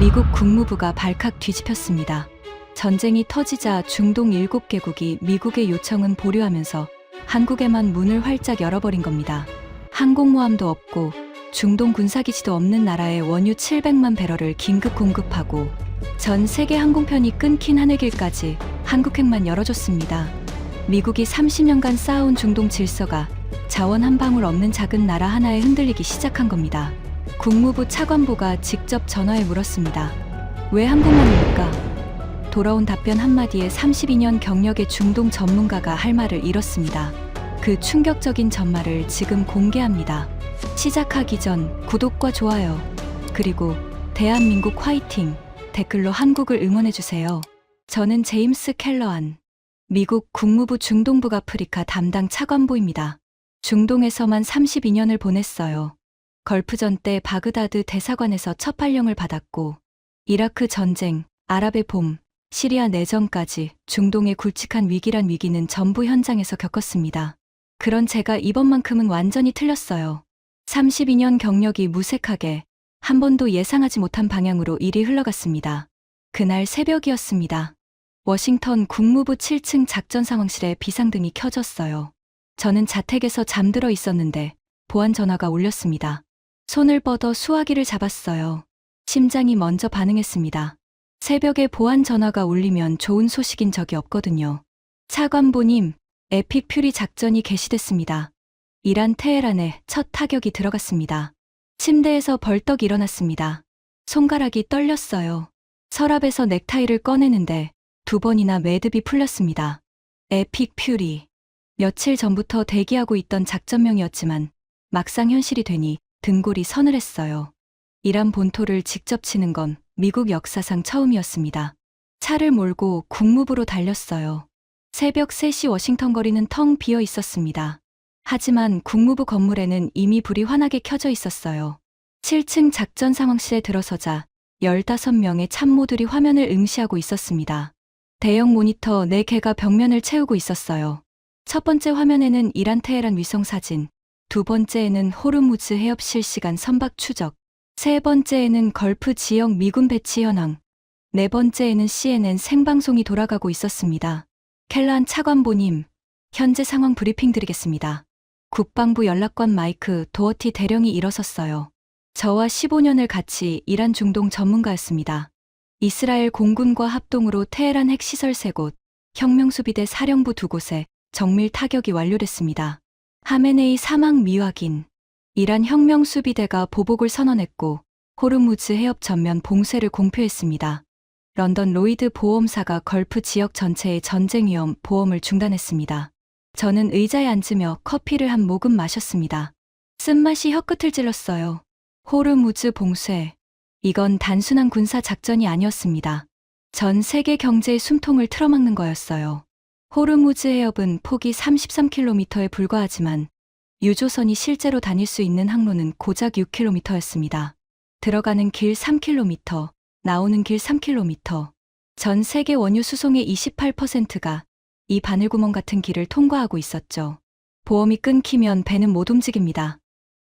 미국 국무부가 발칵 뒤집혔습니다. 전쟁이 터지자 중동 7개국이 미국의 요청은 보류하면서 한국에만 문을 활짝 열어버린 겁니다. 항공모함도 없고 중동 군사기지도 없는 나라에 원유 700만 배럴을 긴급 공급하고 전 세계 항공편이 끊긴 하늘길까지 한국행만 열어줬습니다. 미국이 30년간 쌓아온 중동 질서가 자원 한 방울 없는 작은 나라 하나에 흔들리기 시작한 겁니다. 국무부 차관보가 직접 전화해 물었습니다. 왜 한국만입니까? 돌아온 답변 한마디에 32년 경력의 중동 전문가가 할 말을 잃었습니다. 그 충격적인 전말을 지금 공개합니다. 시작하기 전 구독과 좋아요, 그리고 대한민국 화이팅 댓글로 한국을 응원해주세요. 저는 제임스 켈러한, 미국 국무부 중동북 아프리카 담당 차관보입니다. 중동에서만 32년을 보냈어요. 걸프전 때 바그다드 대사관에서 첫 발령을 받았고, 이라크 전쟁, 아랍의 봄, 시리아 내전까지 중동의 굵직한 위기란 위기는 전부 현장에서 겪었습니다. 그런 제가 이번만큼은 완전히 틀렸어요. 32년 경력이 무색하게 한 번도 예상하지 못한 방향으로 일이 흘러갔습니다. 그날 새벽이었습니다. 워싱턴 국무부 7층 작전상황실에 비상등이 켜졌어요. 저는 자택에서 잠들어 있었는데 보안 전화가 울렸습니다. 손을 뻗어 수화기를 잡았어요. 심장이 먼저 반응했습니다. 새벽에 보안 전화가 울리면 좋은 소식인 적이 없거든요. 차관보님, 에픽 퓨리 작전이 개시됐습니다. 이란 테헤란에 첫 타격이 들어갔습니다. 침대에서 벌떡 일어났습니다. 손가락이 떨렸어요. 서랍에서 넥타이를 꺼내는데 2번이나 매듭이 풀렸습니다. 에픽 퓨리. 며칠 전부터 대기하고 있던 작전명이었지만 막상 현실이 되니 등골이 서늘했어요. 이란 본토를 직접 치는 건 미국 역사상 처음이었습니다. 차를 몰고 국무부로 달렸어요. 새벽 3시 워싱턴 거리는 텅 비어 있었습니다. 하지만 국무부 건물에는 이미 불이 환하게 켜져 있었어요. 7층 작전 상황실에 들어서자 15명의 참모들이 화면을 응시하고 있었습니다. 대형 모니터 4개가 벽면을 채우고 있었어요. 첫 번째 화면에는 이란 테헤란 위성 사진, 두 번째에는 호르무즈 해협 실시간 선박 추적, 세 번째에는 걸프 지역 미군 배치 현황, 네 번째에는 CNN 생방송이 돌아가고 있었습니다. 켈러한 차관보님, 현재 상황 브리핑 드리겠습니다. 국방부 연락관 마이크 도어티 대령이 일어섰어요. 저와 15년을 같이 일한 중동 전문가였습니다. 이스라엘 공군과 합동으로 테헤란 핵시설 3곳, 혁명수비대 사령부 2곳에 정밀 타격이 완료됐습니다. 하메네이 사망 미확인. 이란 혁명수비대가 보복을 선언했고 호르무즈 해협 전면 봉쇄를 공표했습니다. 런던 로이드 보험사가 걸프 지역 전체의 전쟁 위험 보험을 중단했습니다. 저는 의자에 앉으며 커피를 한 모금 마셨습니다. 쓴맛이 혀끝을 찔렀어요. 호르무즈 봉쇄. 이건 단순한 군사 작전이 아니었습니다. 전 세계 경제의 숨통을 틀어막는 거였어요. 호르무즈 해협은 폭이 33km에 불과하지만 유조선이 실제로 다닐 수 있는 항로는 고작 6km였습니다. 들어가는 길 3km, 나오는 길 3km. 전 세계 원유 수송의 28%가 이 바늘구멍 같은 길을 통과하고 있었죠. 보험이 끊기면 배는 못 움직입니다.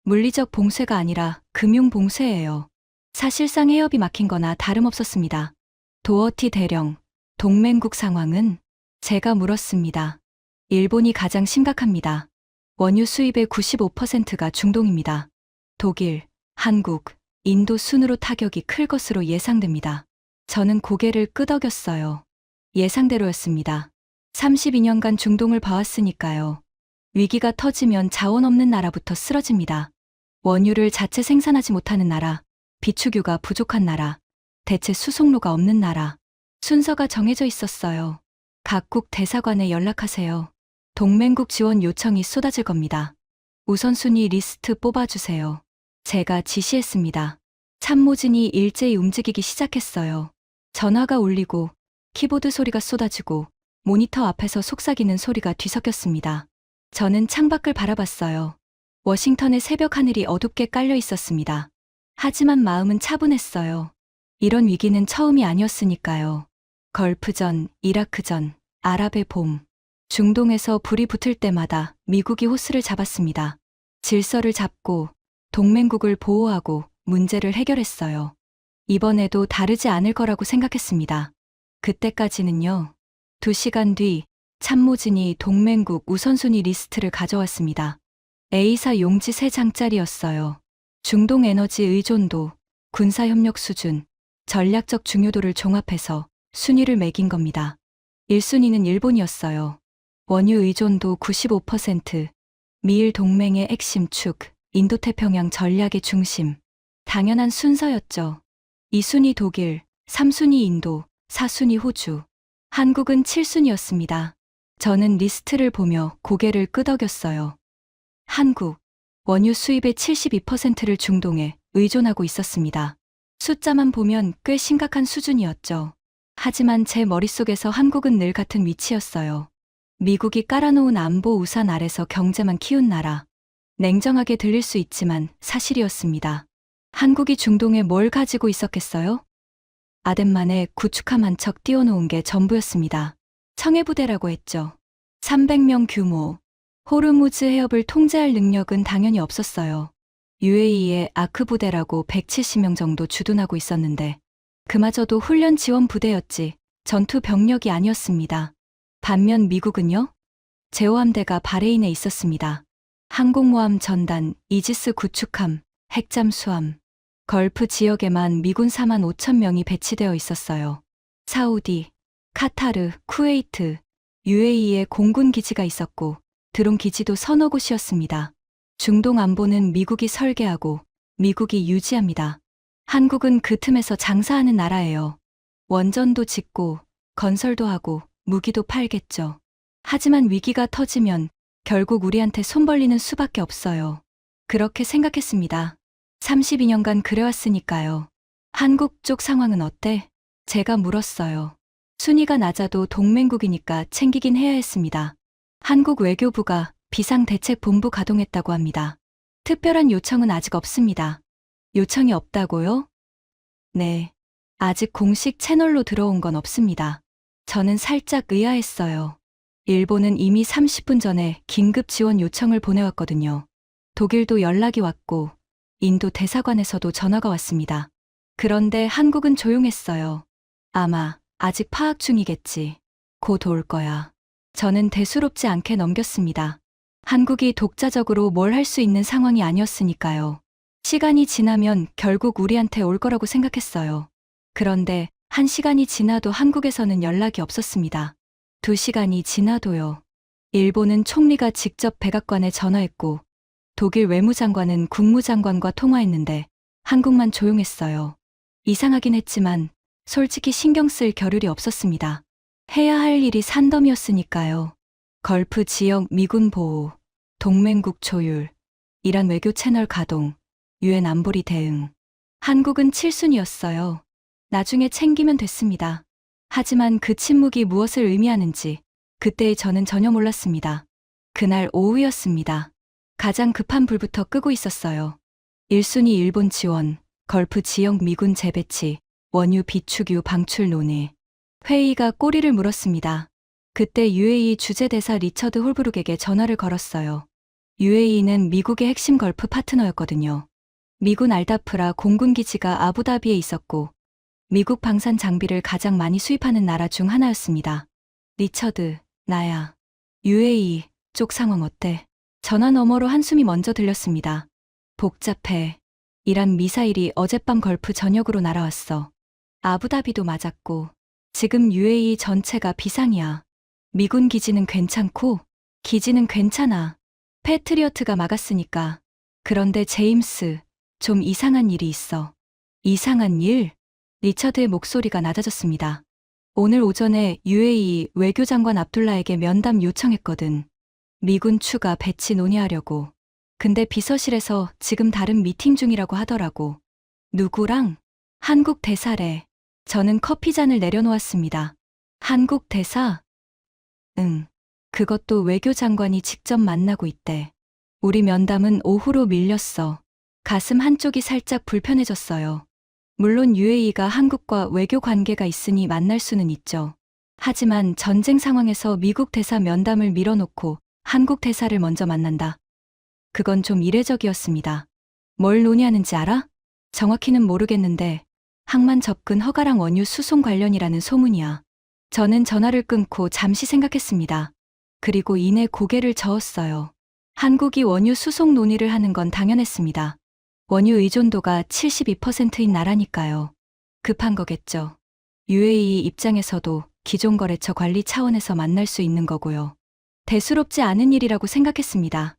물리적 봉쇄가 아니라 금융 봉쇄예요. 사실상 해협이 막힌 거나 다름없었습니다. 도어티 대령, 동맹국 상황은? 제가 물었습니다. 일본이 가장 심각합니다. 원유 수입의 95%가 중동입니다. 독일, 한국, 인도 순으로 타격이 클 것으로 예상됩니다. 저는 고개를 끄덕였어요. 예상대로였습니다. 32년간 중동을 봐왔으니까요. 위기가 터지면 자원 없는 나라부터 쓰러집니다. 원유를 자체 생산하지 못하는 나라, 비축유가 부족한 나라, 대체 수송로가 없는 나라. 순서가 정해져 있었어요. 각국 대사관에 연락하세요. 동맹국 지원 요청이 쏟아질 겁니다. 우선순위 리스트 뽑아주세요. 제가 지시했습니다. 참모진이 일제히 움직이기 시작했어요. 전화가 울리고 키보드 소리가 쏟아지고 모니터 앞에서 속삭이는 소리가 뒤섞였습니다. 저는 창밖을 바라봤어요. 워싱턴의 새벽 하늘이 어둡게 깔려 있었습니다. 하지만 마음은 차분했어요. 이런 위기는 처음이 아니었으니까요. 걸프전, 이라크전, 아랍의 봄. 중동에서 불이 붙을 때마다 미국이 호스를 잡았습니다. 질서를 잡고 동맹국을 보호하고 문제를 해결했어요. 이번에도 다르지 않을 거라고 생각했습니다. 그때까지는요. 2시간 뒤 참모진이 동맹국 우선순위 리스트를 가져왔습니다. A사 용지 3장짜리였어요. 중동 에너지 의존도, 군사협력 수준, 전략적 중요도를 종합해서 순위를 매긴 겁니다. 1순위는 일본이었어요. 원유 의존도 95%, 미일 동맹의 핵심 축, 인도태평양 전략의 중심. 당연한 순서였죠. 2순위 독일, 3순위 인도, 4순위 호주. 한국은 7순위였습니다. 저는 리스트를 보며 고개를 끄덕였어요. 한국, 원유 수입의 72%를 중동에 의존하고 있었습니다. 숫자만 보면 꽤 심각한 수준이었죠. 하지만 제 머릿속에서 한국은 늘 같은 위치였어요. 미국이 깔아놓은 안보 우산 아래서 경제만 키운 나라. 냉정하게 들릴 수 있지만 사실이었습니다. 한국이 중동에 뭘 가지고 있었겠어요? 아덴만에 구축함 한 척 띄워놓은 게 전부였습니다. 청해부대라고 했죠. 300명 규모. 호르무즈 해협을 통제할 능력은 당연히 없었어요. UAE의 아크 부대라고 170명 정도 주둔하고 있었는데 그마저도 훈련 지원 부대였지 전투 병력이 아니었습니다. 반면 미국은요? 제호함대가 바레인에 있었습니다. 항공모함 전단, 이지스 구축함, 핵잠수함, 걸프 지역에만 미군 4만 5천 명이 배치되어 있었어요. 사우디, 카타르, 쿠웨이트, UAE에 공군 기지가 있었고 드론 기지도 서너 곳이었습니다. 중동 안보는 미국이 설계하고 미국이 유지합니다. 한국은 그 틈에서 장사하는 나라예요. 원전도 짓고 건설도 하고 무기도 팔겠죠. 하지만 위기가 터지면 결국 우리한테 손 벌리는 수밖에 없어요. 그렇게 생각했습니다. 32년간 그래왔으니까요. 한국 쪽 상황은 어때? 제가 물었어요. 순위가 낮아도 동맹국이니까 챙기긴 해야 했습니다. 한국 외교부가 비상대책본부 가동했다고 합니다. 특별한 요청은 아직 없습니다. 요청이 없다고요? 네. 아직 공식 채널로 들어온 건 없습니다. 저는 살짝 의아했어요. 일본은 이미 30분 전에 긴급 지원 요청을 보내왔거든요. 독일도 연락이 왔고 인도 대사관에서도 전화가 왔습니다. 그런데 한국은 조용했어요. 아마 아직 파악 중이겠지. 곧 올 거야. 저는 대수롭지 않게 넘겼습니다. 한국이 독자적으로 뭘 할 수 있는 상황이 아니었으니까요. 시간이 지나면 결국 우리한테 올 거라고 생각했어요. 그런데 1시간이 지나도 한국에서는 연락이 없었습니다. 2시간이 지나도요. 일본은 총리가 직접 백악관에 전화했고 독일 외무장관은 국무장관과 통화했는데 한국만 조용했어요. 이상하긴 했지만 솔직히 신경 쓸 겨를이 없었습니다. 해야 할 일이 산더미였으니까요. 걸프 지역 미군 보호, 동맹국 조율, 이란 외교 채널 가동, 유엔 안보리 대응. 한국은 7순위였어요. 나중에 챙기면 됐습니다. 하지만 그 침묵이 무엇을 의미하는지 그때의 저는 전혀 몰랐습니다. 그날 오후였습니다. 가장 급한 불부터 끄고 있었어요. 1순위 일본 지원, 걸프 지역 미군 재배치, 원유 비축유 방출 논의. 회의가 꼬리를 물었습니다. 그때 UAE 주재대사 리처드 홀브룩에게 전화를 걸었어요. UAE는 미국의 핵심 걸프 파트너였거든요. 미군 알다프라 공군기지가 아부다비에 있었고 미국 방산 장비를 가장 많이 수입하는 나라 중 하나였습니다. 리처드, 나야. UAE 쪽 상황 어때? 전화 너머로 한숨이 먼저 들렸습니다. 복잡해. 이란 미사일이 어젯밤 걸프 전역으로 날아왔어. 아부다비도 맞았고 지금 UAE 전체가 비상이야. 미군 기지는 괜찮고 기지는 괜찮아. 패트리어트가 막았으니까. 그런데 제임스, 좀 이상한 일이 있어. 이상한 일? 리처드의 목소리가 낮아졌습니다. 오늘 오전에 UAE 외교장관 압둘라에게 면담 요청했거든. 미군 추가 배치 논의하려고. 근데 비서실에서 지금 다른 미팅 중이라고 하더라고. 누구랑? 한국 대사래. 저는 커피잔을 내려놓았습니다. 한국 대사? 응. 그것도 외교장관이 직접 만나고 있대. 우리 면담은 오후로 밀렸어. 가슴 한쪽이 살짝 불편해졌어요. 물론 UAE가 한국과 외교 관계가 있으니 만날 수는 있죠. 하지만 전쟁 상황에서 미국 대사 면담을 밀어놓고 한국 대사를 먼저 만난다. 그건 좀 이례적이었습니다. 뭘 논의하는지 알아? 정확히는 모르겠는데 항만 접근 허가랑 원유 수송 관련이라는 소문이야. 저는 전화를 끊고 잠시 생각했습니다. 그리고 이내 고개를 저었어요. 한국이 원유 수송 논의를 하는 건 당연했습니다. 원유 의존도가 72%인 나라니까요. 급한 거겠죠. UAE 입장에서도 기존 거래처 관리 차원에서 만날 수 있는 거고요. 대수롭지 않은 일이라고 생각했습니다.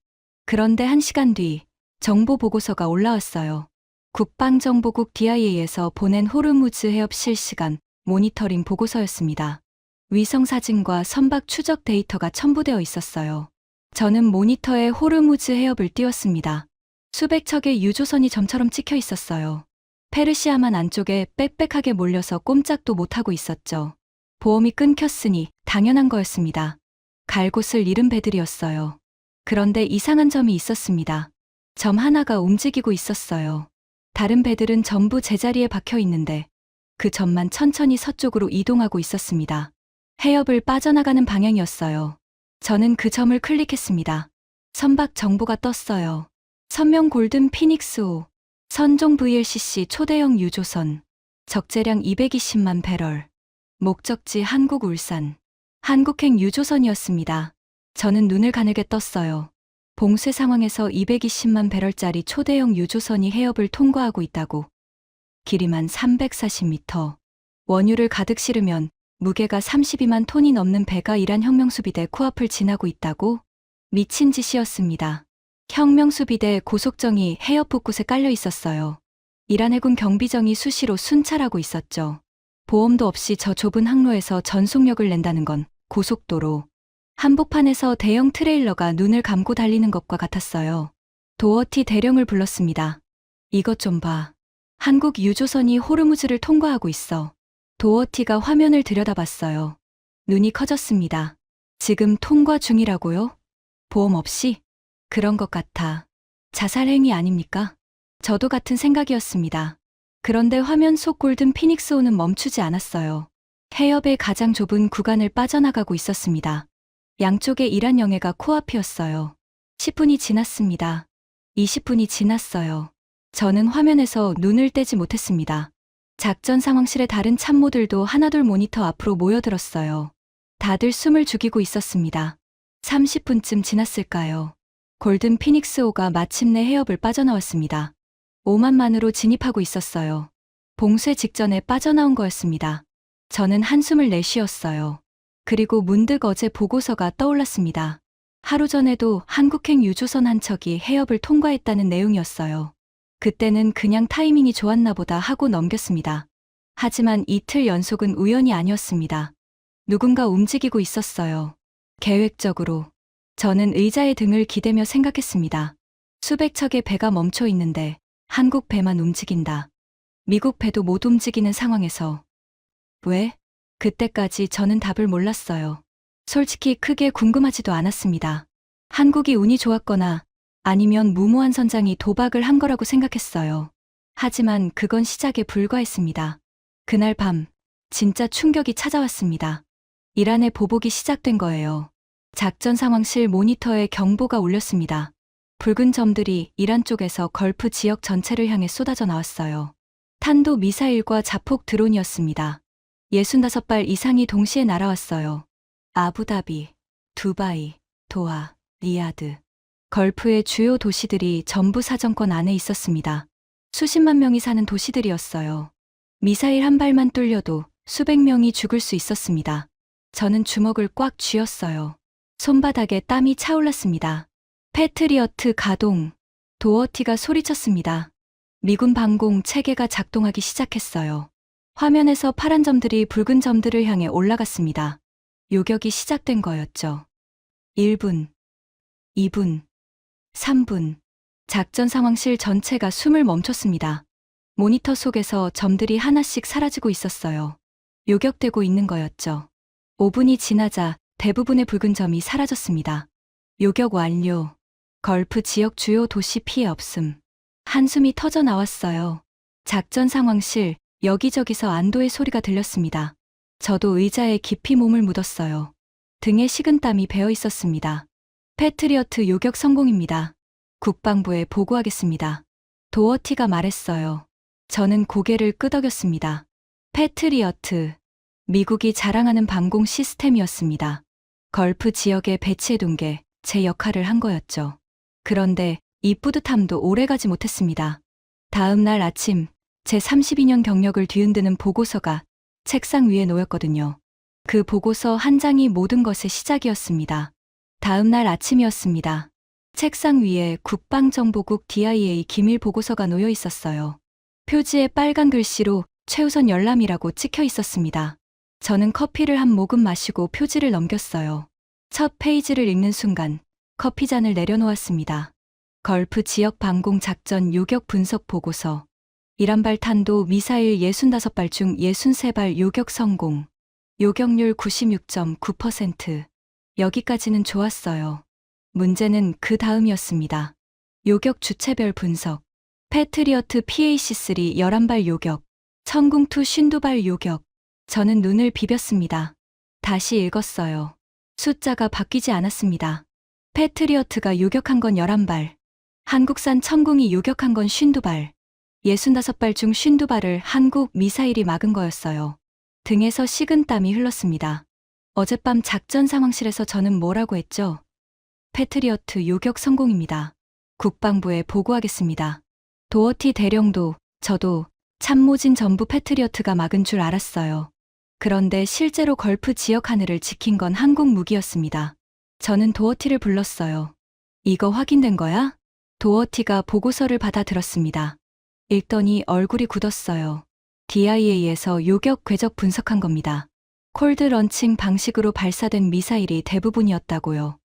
그런데 1시간 뒤 정보 보고서가 올라왔어요. 국방정보국 DIA에서 보낸 호르무즈 해협 실시간 모니터링 보고서였습니다. 위성 사진과 선박 추적 데이터가 첨부되어 있었어요. 저는 모니터에 호르무즈 해협을 띄웠습니다. 수백 척의 유조선이 점처럼 찍혀 있었어요. 페르시아만 안쪽에 빽빽하게 몰려서 꼼짝도 못하고 있었죠. 보험이 끊겼으니 당연한 거였습니다. 갈 곳을 잃은 배들이었어요. 그런데 이상한 점이 있었습니다. 점 하나가 움직이고 있었어요. 다른 배들은 전부 제자리에 박혀 있는데 그 점만 천천히 서쪽으로 이동하고 있었습니다. 해협을 빠져나가는 방향이었어요. 저는 그 점을 클릭했습니다. 선박 정보가 떴어요. 선명 골든 피닉스5, 선종 VLCC 초대형 유조선, 적재량 220만 배럴, 목적지 한국 울산, 한국행 유조선이었습니다. 저는 눈을 가늘게 떴어요. 봉쇄 상황에서 220만 배럴짜리 초대형 유조선이 해협을 통과하고 있다고. 길이만 340m. 원유를 가득 실으면 무게가 32만 톤이 넘는 배가 이란 혁명수비대 코앞을 지나고 있다고? 미친 짓이었습니다. 혁명수비대 고속정이 해협 곳곳에 깔려 있었어요. 이란 해군 경비정이 수시로 순찰하고 있었죠. 보험도 없이 저 좁은 항로에서 전속력을 낸다는 건 고속도로. 한복판에서 대형 트레일러가 눈을 감고 달리는 것과 같았어요. 도어티 대령을 불렀습니다. 이것 좀 봐. 한국 유조선이 호르무즈를 통과하고 있어. 도어티가 화면을 들여다봤어요. 눈이 커졌습니다. 지금 통과 중이라고요? 보험 없이? 그런 것 같아. 자살 행위 아닙니까? 저도 같은 생각이었습니다. 그런데 화면 속 골든 피닉스5는 멈추지 않았어요. 해협의 가장 좁은 구간을 빠져나가고 있었습니다. 양쪽에 이란 영해가 코앞이었어요. 10분이 지났습니다. 20분이 지났어요. 저는 화면에서 눈을 떼지 못했습니다. 작전 상황실의 다른 참모들도 하나둘 모니터 앞으로 모여들었어요. 다들 숨을 죽이고 있었습니다. 30분쯤 지났을까요? 골든 피닉스5가 마침내 해협을 빠져나왔습니다. 오만만으로 진입하고 있었어요. 봉쇄 직전에 빠져나온 거였습니다. 저는 한숨을 내쉬었어요. 그리고 문득 어제 보고서가 떠올랐습니다. 하루 전에도 한국행 유조선 한 척이 해협을 통과했다는 내용이었어요. 그때는 그냥 타이밍이 좋았나 보다 하고 넘겼습니다. 하지만 이틀 연속은 우연이 아니었습니다. 누군가 움직이고 있었어요. 계획적으로. 저는 의자에 등을 기대며 생각했습니다. 수백 척의 배가 멈춰 있는데 한국 배만 움직인다. 미국 배도 못 움직이는 상황에서. 왜? 그때까지 저는 답을 몰랐어요. 솔직히 크게 궁금하지도 않았습니다. 한국이 운이 좋았거나 아니면 무모한 선장이 도박을 한 거라고 생각했어요. 하지만 그건 시작에 불과했습니다. 그날 밤 진짜 충격이 찾아왔습니다. 이란의 보복이 시작된 거예요. 작전 상황실 모니터에 경보가 울렸습니다. 붉은 점들이 이란 쪽에서 걸프 지역 전체를 향해 쏟아져 나왔어요. 탄도 미사일과 자폭 드론이었습니다. 65발 이상이 동시에 날아왔어요. 아부다비, 두바이, 도하, 리야드. 걸프의 주요 도시들이 전부 사정권 안에 있었습니다. 수십만 명이 사는 도시들이었어요. 미사일 한 발만 뚫려도 수백 명이 죽을 수 있었습니다. 저는 주먹을 꽉 쥐었어요. 손바닥에 땀이 차올랐습니다. 패트리어트 가동. 도어티가 소리쳤습니다. 미군 방공 체계가 작동하기 시작했어요. 화면에서 파란 점들이 붉은 점들을 향해 올라갔습니다. 요격이 시작된 거였죠. 1분, 2분, 3분. 작전 상황실 전체가 숨을 멈췄습니다. 모니터 속에서 점들이 하나씩 사라지고 있었어요. 요격되고 있는 거였죠. 5분이 지나자 대부분의 붉은 점이 사라졌습니다. 요격 완료. 걸프 지역 주요 도시 피해 없음. 한숨이 터져 나왔어요. 작전 상황실, 여기저기서 안도의 소리가 들렸습니다. 저도 의자에 깊이 몸을 묻었어요. 등에 식은땀이 배어 있었습니다. 패트리어트 요격 성공입니다. 국방부에 보고하겠습니다. 도어티가 말했어요. 저는 고개를 끄덕였습니다. 패트리어트. 미국이 자랑하는 방공 시스템이었습니다. 걸프 지역에 배치해둔 게 제 역할을 한 거였죠. 그런데 이 뿌듯함도 오래가지 못했습니다. 다음 날 아침 제 32년 경력을 뒤흔드는 보고서가 책상 위에 놓였거든요. 그 보고서 한 장이 모든 것의 시작이었습니다. 다음 날 아침이었습니다. 책상 위에 국방정보국 DIA 기밀 보고서가 놓여 있었어요. 표지에 빨간 글씨로 최우선 열람이라고 찍혀 있었습니다. 저는 커피를 한 모금 마시고 표지를 넘겼어요. 첫 페이지를 읽는 순간 커피잔을 내려놓았습니다. 걸프 지역 방공 작전 요격 분석 보고서. 이란발 탄도 미사일 65발 중 63발 요격 성공. 요격률 96.9%. 여기까지는 좋았어요. 문제는 그 다음이었습니다. 요격 주체별 분석. 패트리어트 PAC-3 11발 요격. 천궁2 52발 요격. 저는 눈을 비볐습니다. 다시 읽었어요. 숫자가 바뀌지 않았습니다. 패트리어트가 요격한 건 11발. 한국산 천궁이 요격한 건 52발. 65발 중 52발을 한국 미사일이 막은 거였어요. 등에서 식은땀이 흘렀습니다. 어젯밤 작전 상황실에서 저는 뭐라고 했죠? 패트리어트 요격 성공입니다. 국방부에 보고하겠습니다. 도어티 대령도, 저도 참모진 전부 패트리어트가 막은 줄 알았어요. 그런데 실제로 걸프 지역 하늘을 지킨 건 한국 무기였습니다. 저는 도어티를 불렀어요. 이거 확인된 거야? 도어티가 보고서를 받아 들었습니다. 읽더니 얼굴이 굳었어요. DIA에서 요격 궤적 분석한 겁니다. 콜드 런칭 방식으로 발사된 미사일이 대부분이었다고요.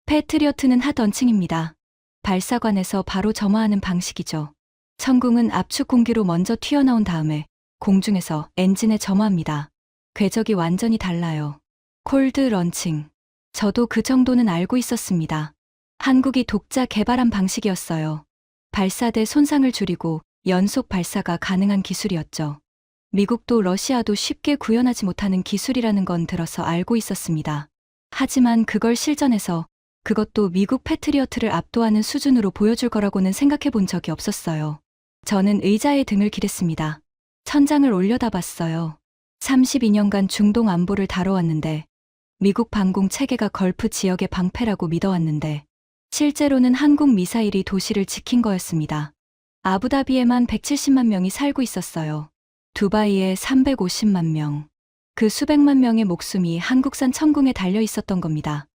패트리어트는 핫 런칭입니다. 발사관에서 바로 점화하는 방식이죠. 천궁은 압축 공기로 먼저 튀어나온 다음에 공중에서 엔진에 점화합니다. 궤적이 완전히 달라요. 콜드 런칭. 저도 그 정도는 알고 있었습니다. 한국이 독자 개발한 방식이었어요. 발사대 손상을 줄이고 연속 발사가 가능한 기술이었죠. 미국도 러시아도 쉽게 구현하지 못하는 기술이라는 건 들어서 알고 있었습니다. 하지만 그걸 실전에서, 그것도 미국 패트리어트를 압도하는 수준으로 보여줄 거라고는 생각해 본 적이 없었어요. 저는 의자에 등을 기댔습니다. 천장을 올려다봤어요. 32년간 중동 안보를 다뤄왔는데, 미국 방공 체계가 걸프 지역의 방패라고 믿어왔는데, 실제로는 한국 미사일이 도시를 지킨 거였습니다. 아부다비에만 170만 명이 살고 있었어요. 두바이에 350만 명. 그 수백만 명의 목숨이 한국산 천궁에 달려 있었던 겁니다.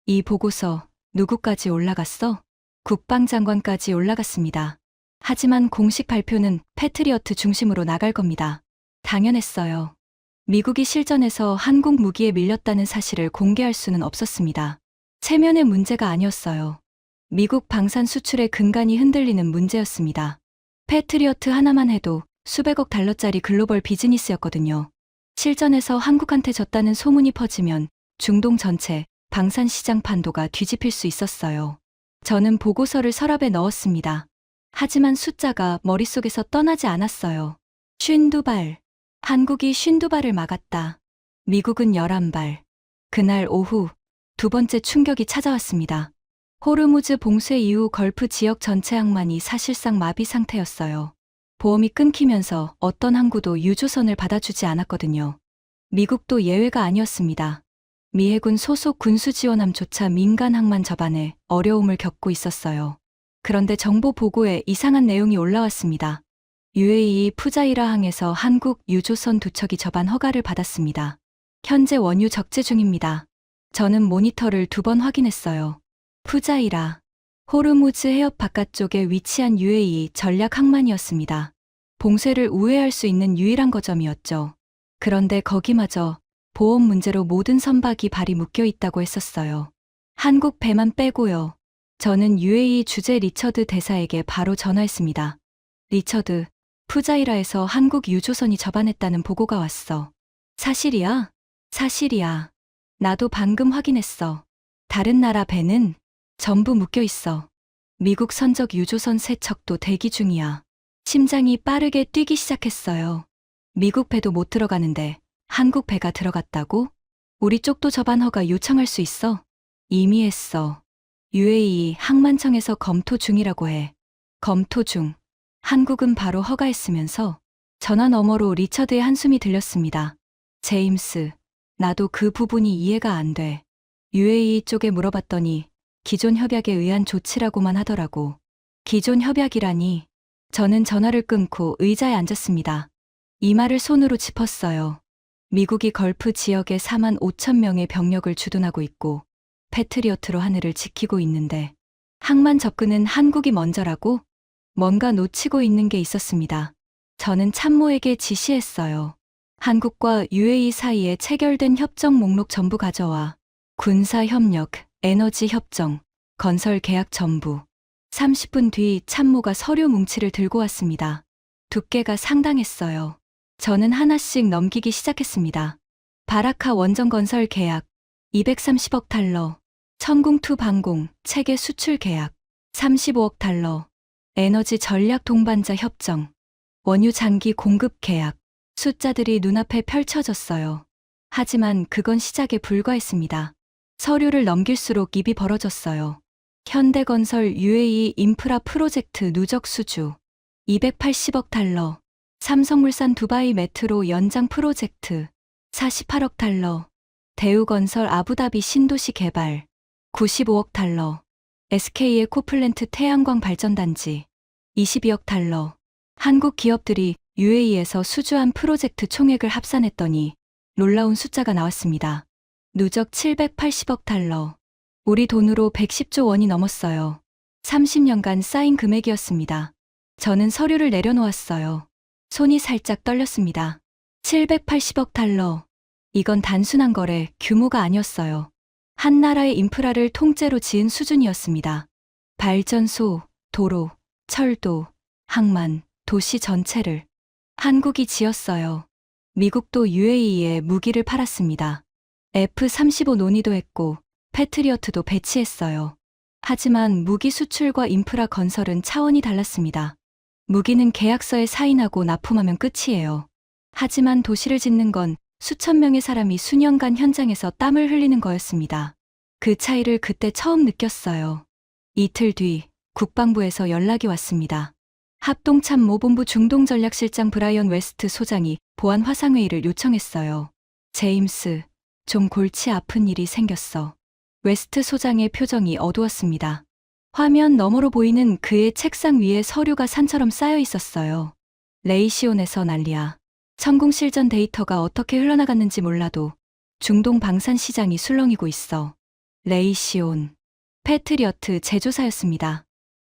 이 보고서 누구까지 올라갔어? 국방장관까지 올라갔습니다. 하지만 공식 발표는 패트리어트 중심으로 나갈 겁니다. 당연했어요. 미국이 실전에서 한국 무기에 밀렸다는 사실을 공개할 수는 없었습니다. 체면의 문제가 아니었어요. 미국 방산 수출의 근간이 흔들리는 문제였습니다. 패트리어트 하나만 해도 수백억 달러짜리 글로벌 비즈니스였거든요. 실전에서 한국한테 졌다는 소문이 퍼지면 중동 전체 방산 시장 판도가 뒤집힐 수 있었어요. 저는 보고서를 서랍에 넣었습니다. 하지만 숫자가 머릿속에서 떠나지 않았어요. 52발. 한국이 52발을 막았다. 미국은 11발. 그날 오후 두 번째 충격이 찾아왔습니다. 호르무즈 봉쇄 이후 걸프 지역 전체 항만이 사실상 마비 상태였어요. 보험이 끊기면서 어떤 항구도 유조선을 받아주지 않았거든요. 미국도 예외가 아니었습니다. 미 해군 소속 군수지원함조차 민간 항만 접안에 어려움을 겪고 있었어요. 그런데 정보 보고에 이상한 내용이 올라왔습니다. UAE 푸자이라 항에서 한국 유조선 2척이 접안 허가를 받았습니다. 현재 원유 적재 중입니다. 저는 모니터를 2번 확인했어요. 푸자이라. 호르무즈 해협 바깥쪽에 위치한 UAE 전략 항만이었습니다. 봉쇄를 우회할 수 있는 유일한 거점이었죠. 그런데 거기마저 보험 문제로 모든 선박이 발이 묶여 있다고 했었어요. 한국 배만 빼고요. 저는 UAE 주재 리처드 대사에게 바로 전화했습니다. 리처드, 푸자이라에서 한국 유조선이 접안했다는 보고가 왔어. 사실이야? 사실이야. 나도 방금 확인했어. 다른 나라 배는 전부 묶여 있어. 미국 선적 유조선 3척도 대기 중이야. 심장이 빠르게 뛰기 시작했어요. 미국 배도 못 들어가는데 한국 배가 들어갔다고? 우리 쪽도 접안 허가 요청할 수 있어? 이미 했어. UAE 항만청에서 검토 중이라고 해. 검토 중. 한국은 바로 허가했으면서 전화 너머로 리처드의 한숨이 들렸습니다. 제임스, 나도 그 부분이 이해가 안 돼. UAE 쪽에 물어봤더니 기존 협약에 의한 조치라고만 하더라고. 기존 협약이라니. 저는 전화를 끊고 의자에 앉았습니다. 이마를 손으로 짚었어요. 미국이 걸프 지역에 4만 5천 명의 병력을 주둔하고 있고 패트리어트로 하늘을 지키고 있는데 항만 접근은 한국이 먼저라고? 뭔가 놓치고 있는 게 있었습니다. 저는 참모에게 지시했어요. 한국과 UAE 사이에 체결된 협정 목록 전부 가져와. 군사협력, 에너지협정, 건설 계약 전부. 30분 뒤 참모가 서류 뭉치를 들고 왔습니다. 두께가 상당했어요. 저는 하나씩 넘기기 시작했습니다. 바라카 원전 건설 계약, 230억 달러. 천궁2 방공, 체계 수출 계약, 35억 달러. 에너지 전략 동반자 협정, 원유 장기 공급 계약. 숫자들이 눈앞에 펼쳐졌어요. 하지만 그건 시작에 불과했습니다. 서류를 넘길수록 입이 벌어졌어요. 현대건설 UAE 인프라 프로젝트 누적 수주, 280억 달러. 삼성물산 두바이 메트로 연장 프로젝트, 48억 달러. 대우건설 아부다비 신도시 개발, 95억 달러. SK의 코플랜트 태양광 발전단지, 22억 달러. 한국 기업들이 UAE에서 수주한 프로젝트 총액을 합산했더니 놀라운 숫자가 나왔습니다. 누적 780억 달러. 우리 돈으로 110조 원이 넘었어요. 30년간 쌓인 금액이었습니다. 저는 서류를 내려놓았어요. 손이 살짝 떨렸습니다. 780억 달러. 이건 단순한 거래, 규모가 아니었어요. 한 나라의 인프라를 통째로 지은 수준이었습니다. 발전소, 도로, 철도, 항만, 도시 전체를 한국이 지었어요. 미국도 UAE에 무기를 팔았습니다. F-35 논의도 했고 패트리어트도 배치했어요. 하지만 무기 수출과 인프라 건설은 차원이 달랐습니다. 무기는 계약서에 사인하고 납품하면 끝이에요. 하지만 도시를 짓는 건 수천 명의 사람이 수년간 현장에서 땀을 흘리는 거였습니다. 그 차이를 그때 처음 느꼈어요. 이틀 뒤 국방부에서 연락이 왔습니다. 합동참모본부 중동전략실장 브라이언 웨스트 소장이 보안 화상회의를 요청했어요. 제임스, 좀 골치 아픈 일이 생겼어. 웨스트 소장의 표정이 어두웠습니다. 화면 너머로 보이는 그의 책상 위에 서류가 산처럼 쌓여 있었어요. 레이시온에서 난리야. 천궁 실전 데이터가 어떻게 흘러나갔는지 몰라도 중동 방산 시장이 술렁이고 있어. 레이시온. 패트리어트 제조사였습니다.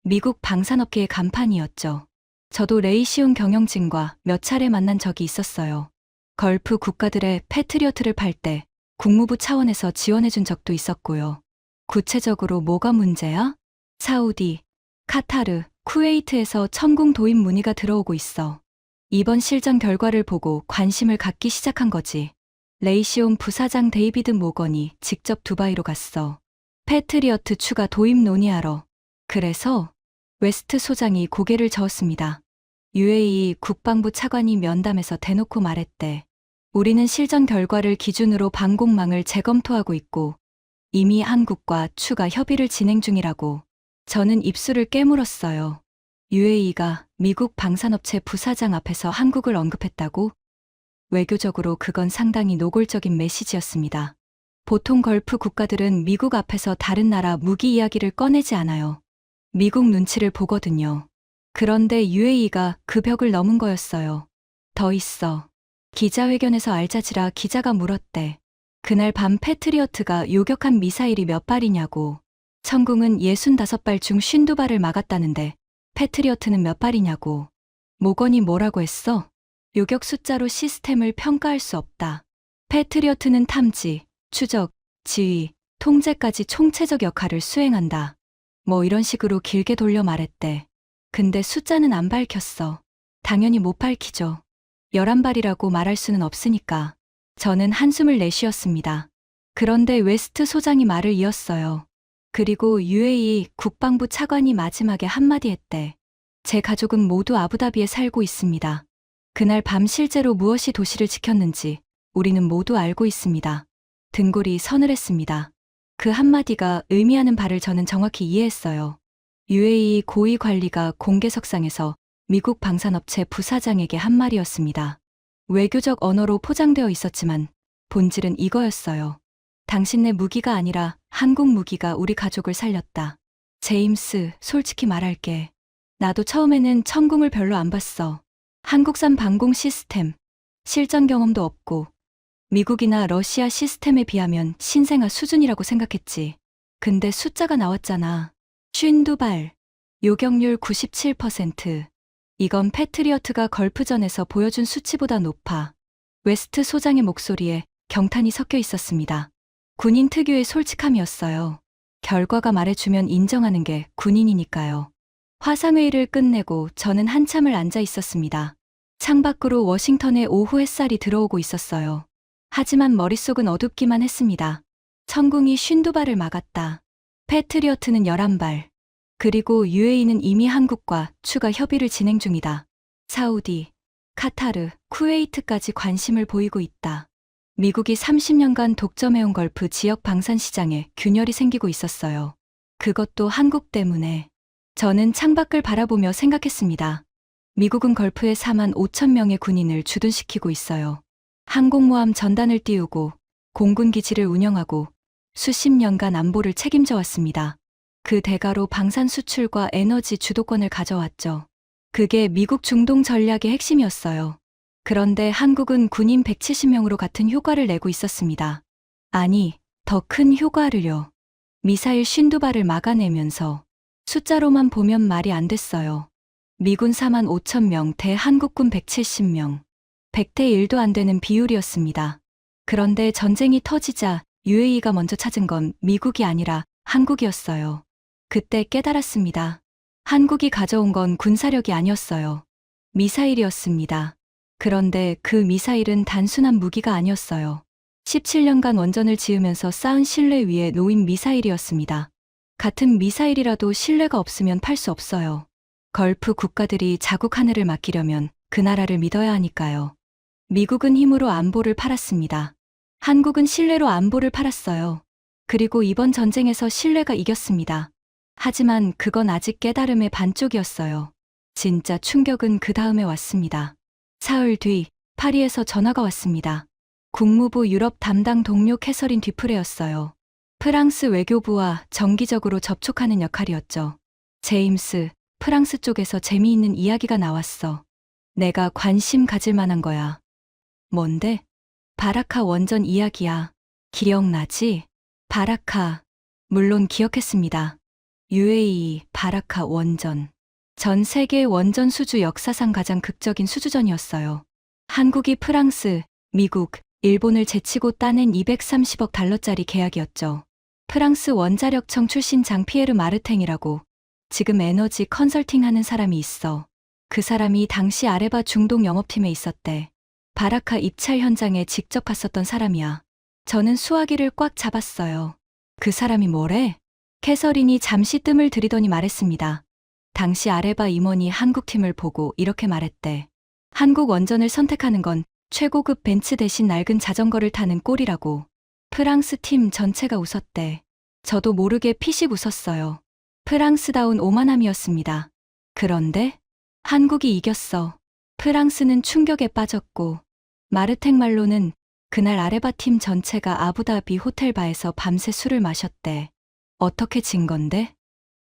미국 방산업계의 간판이었죠. 저도 레이시온 경영진과 몇 차례 만난 적이 있었어요. 걸프 국가들의 패트리어트를 팔 때 국무부 차원에서 지원해준 적도 있었고요. 구체적으로 뭐가 문제야? 사우디, 카타르, 쿠웨이트에서 천궁 도입 문의가 들어오고 있어. 이번 실전 결과를 보고 관심을 갖기 시작한 거지. 레이시온 부사장 데이비드 모건이 직접 두바이로 갔어. 패트리어트 추가 도입 논의하러. 그래서 웨스트 소장이 고개를 저었습니다. UAE 국방부 차관이 면담에서 대놓고 말했대. 우리는 실전 결과를 기준으로 방공망을 재검토하고 있고 이미 한국과 추가 협의를 진행 중이라고. 저는 입술을 깨물었어요. UAE가 미국 방산업체 부사장 앞에서 한국을 언급했다고? 외교적으로 그건 상당히 노골적인 메시지였습니다. 보통 걸프 국가들은 미국 앞에서 다른 나라 무기 이야기를 꺼내지 않아요. 미국 눈치를 보거든요. 그런데 UAE가 그 벽을 넘은 거였어요. 더 있어. 기자회견에서 알자지라 기자가 물었대. 그날 밤 패트리어트가 요격한 미사일이 몇 발이냐고. 천궁은 65발 중 52발을 막았다는데 패트리어트는 몇 발이냐고. 모건이 뭐라고 했어? 요격 숫자로 시스템을 평가할 수 없다. 패트리어트는 탐지, 추적, 지휘, 통제까지 총체적 역할을 수행한다. 뭐 이런 식으로 길게 돌려 말했대. 근데 숫자는 안 밝혔어. 당연히 못 밝히죠. 11발이라고 말할 수는 없으니까. 저는 한숨을 내쉬었습니다. 그런데 웨스트 소장이 말을 이었어요. 그리고 UAE 국방부 차관이 마지막에 한마디 했대. 제 가족은 모두 아부다비에 살고 있습니다. 그날 밤 실제로 무엇이 도시를 지켰는지 우리는 모두 알고 있습니다. 등골이 서늘했습니다. 그 한마디가 의미하는 바를 저는 정확히 이해했어요. UAE 고위 관리가 공개석상에서 미국 방산업체 부사장에게 한 말이었습니다. 외교적 언어로 포장되어 있었지만 본질은 이거였어요. 당신네 무기가 아니라 한국 무기가 우리 가족을 살렸다. 제임스, 솔직히 말할게. 나도 처음에는 천궁을 별로 안 봤어. 한국산 방공 시스템, 실전 경험도 없고 미국이나 러시아 시스템에 비하면 신생아 수준이라고 생각했지. 근데 숫자가 나왔잖아. 52발, 요격률 97%. 이건 패트리어트가 걸프전에서 보여준 수치보다 높아. 웨스트 소장의 목소리에 경탄이 섞여 있었습니다. 군인 특유의 솔직함이었어요. 결과가 말해주면 인정하는 게 군인이니까요. 화상회의를 끝내고 저는 한참을 앉아 있었습니다. 창밖으로 워싱턴의 오후 햇살이 들어오고 있었어요. 하지만 머릿속은 어둡기만 했습니다. 천궁이 52발을 막았다. 패트리어트는 11발. 그리고 UAE는 이미 한국과 추가 협의를 진행 중이다. 사우디, 카타르, 쿠웨이트까지 관심을 보이고 있다. 미국이 30년간 독점해온 걸프 지역 방산 시장에 균열이 생기고 있었어요. 그것도 한국 때문에. 저는 창밖을 바라보며 생각했습니다. 미국은 걸프에 4만 5천 명의 군인을 주둔시키고 있어요. 항공모함 전단을 띄우고 공군 기지를 운영하고 수십 년간 안보를 책임져 왔습니다. 그 대가로 방산 수출과 에너지 주도권을 가져왔죠. 그게 미국 중동 전략의 핵심이었어요. 그런데 한국은 군인 170명으로 같은 효과를 내고 있었습니다. 아니, 더 큰 효과를요. 미사일 52발을 막아내면서 숫자로만 보면 말이 안 됐어요. 미군 4만 5천 명 대 한국군 170명. 100대 1도 안 되는 비율이었습니다. 그런데 전쟁이 터지자 UAE가 먼저 찾은 건 미국이 아니라 한국이었어요. 그때 깨달았습니다. 한국이 가져온 건 군사력이 아니었어요. 미사일이었습니다. 그런데 그 미사일은 단순한 무기가 아니었어요. 17년간 원전을 지으면서 쌓은 신뢰 위에 놓인 미사일이었습니다. 같은 미사일이라도 신뢰가 없으면 팔 수 없어요. 걸프 국가들이 자국 하늘을 맡기려면 그 나라를 믿어야 하니까요. 미국은 힘으로 안보를 팔았습니다. 한국은 신뢰로 안보를 팔았어요. 그리고 이번 전쟁에서 신뢰가 이겼습니다. 하지만 그건 아직 깨달음의 반쪽이었어요. 진짜 충격은 그 다음에 왔습니다. 사흘 뒤 파리에서 전화가 왔습니다. 국무부 유럽 담당 동료 캐서린 뒤프레였어요. 프랑스 외교부와 정기적으로 접촉하는 역할이었죠. 제임스, 프랑스 쪽에서 재미있는 이야기가 나왔어. 내가 관심 가질 만한 거야. 뭔데? 바라카 원전 이야기야. 기억나지? 바라카. 물론 기억했습니다. UAE 바라카 원전. 전 세계 원전 수주 역사상 가장 극적인 수주전이었어요. 한국이 프랑스, 미국, 일본을 제치고 따낸 230억 달러짜리 계약이었죠. 프랑스 원자력청 출신 장피에르 마르탱이라고 지금 에너지 컨설팅 하는 사람이 있어. 그 사람이 당시 아레바 중동 영업팀에 있었대. 바라카 입찰 현장에 직접 갔었던 사람이야. 저는 수화기를 꽉 잡았어요. 그 사람이 뭐래? 캐서린이 잠시 뜸을 들이더니 말했습니다. 당시 아레바 임원이 한국팀을 보고 이렇게 말했대. 한국 원전을 선택하는 건 최고급 벤츠 대신 낡은 자전거를 타는 꼴이라고. 프랑스 팀 전체가 웃었대. 저도 모르게 피식 웃었어요. 프랑스다운 오만함이었습니다. 그런데 한국이 이겼어. 프랑스는 충격에 빠졌고 마르탱 말로는 그날 아레바 팀 전체가 아부다비 호텔바에서 밤새 술을 마셨대. 어떻게 진 건데?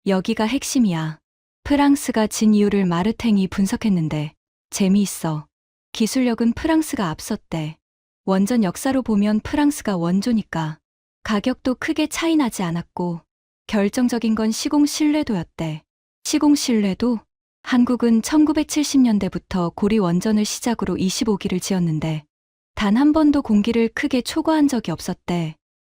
여기가 핵심이야. 프랑스가 진 이유를 마르탱이 분석했는데 재미있어. 기술력은 프랑스가 앞섰대. 원전 역사로 보면 프랑스가 원조니까. 가격도 크게 차이 나지 않았고 결정적인 건 시공 신뢰도였대. 시공 신뢰도? 한국은 1970년대부터 고리 원전을 시작으로 25기를 지었는데 단 한 번도 공기를 크게 초과한 적이 없었대.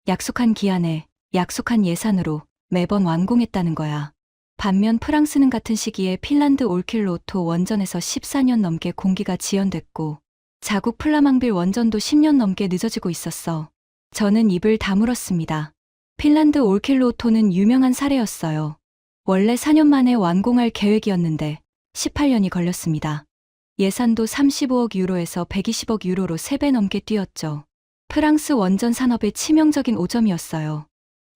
약속한 기한에 약속한 예산으로 매번 완공했다는 거야. 반면 프랑스는 같은 시기에 핀란드 올킬로토 원전에서 14년 넘게 공기가 지연됐고 자국 플라망빌 원전도 10년 넘게 늦어지고 있었어. 저는 입을 다물었습니다. 핀란드 올킬로토는 유명한 사례였어요. 원래 4년 만에 완공할 계획이었는데 18년이 걸렸습니다. 예산도 35억 유로에서 120억 유로로 3배 넘게 뛰었죠. 프랑스 원전 산업의 치명적인 오점이었어요.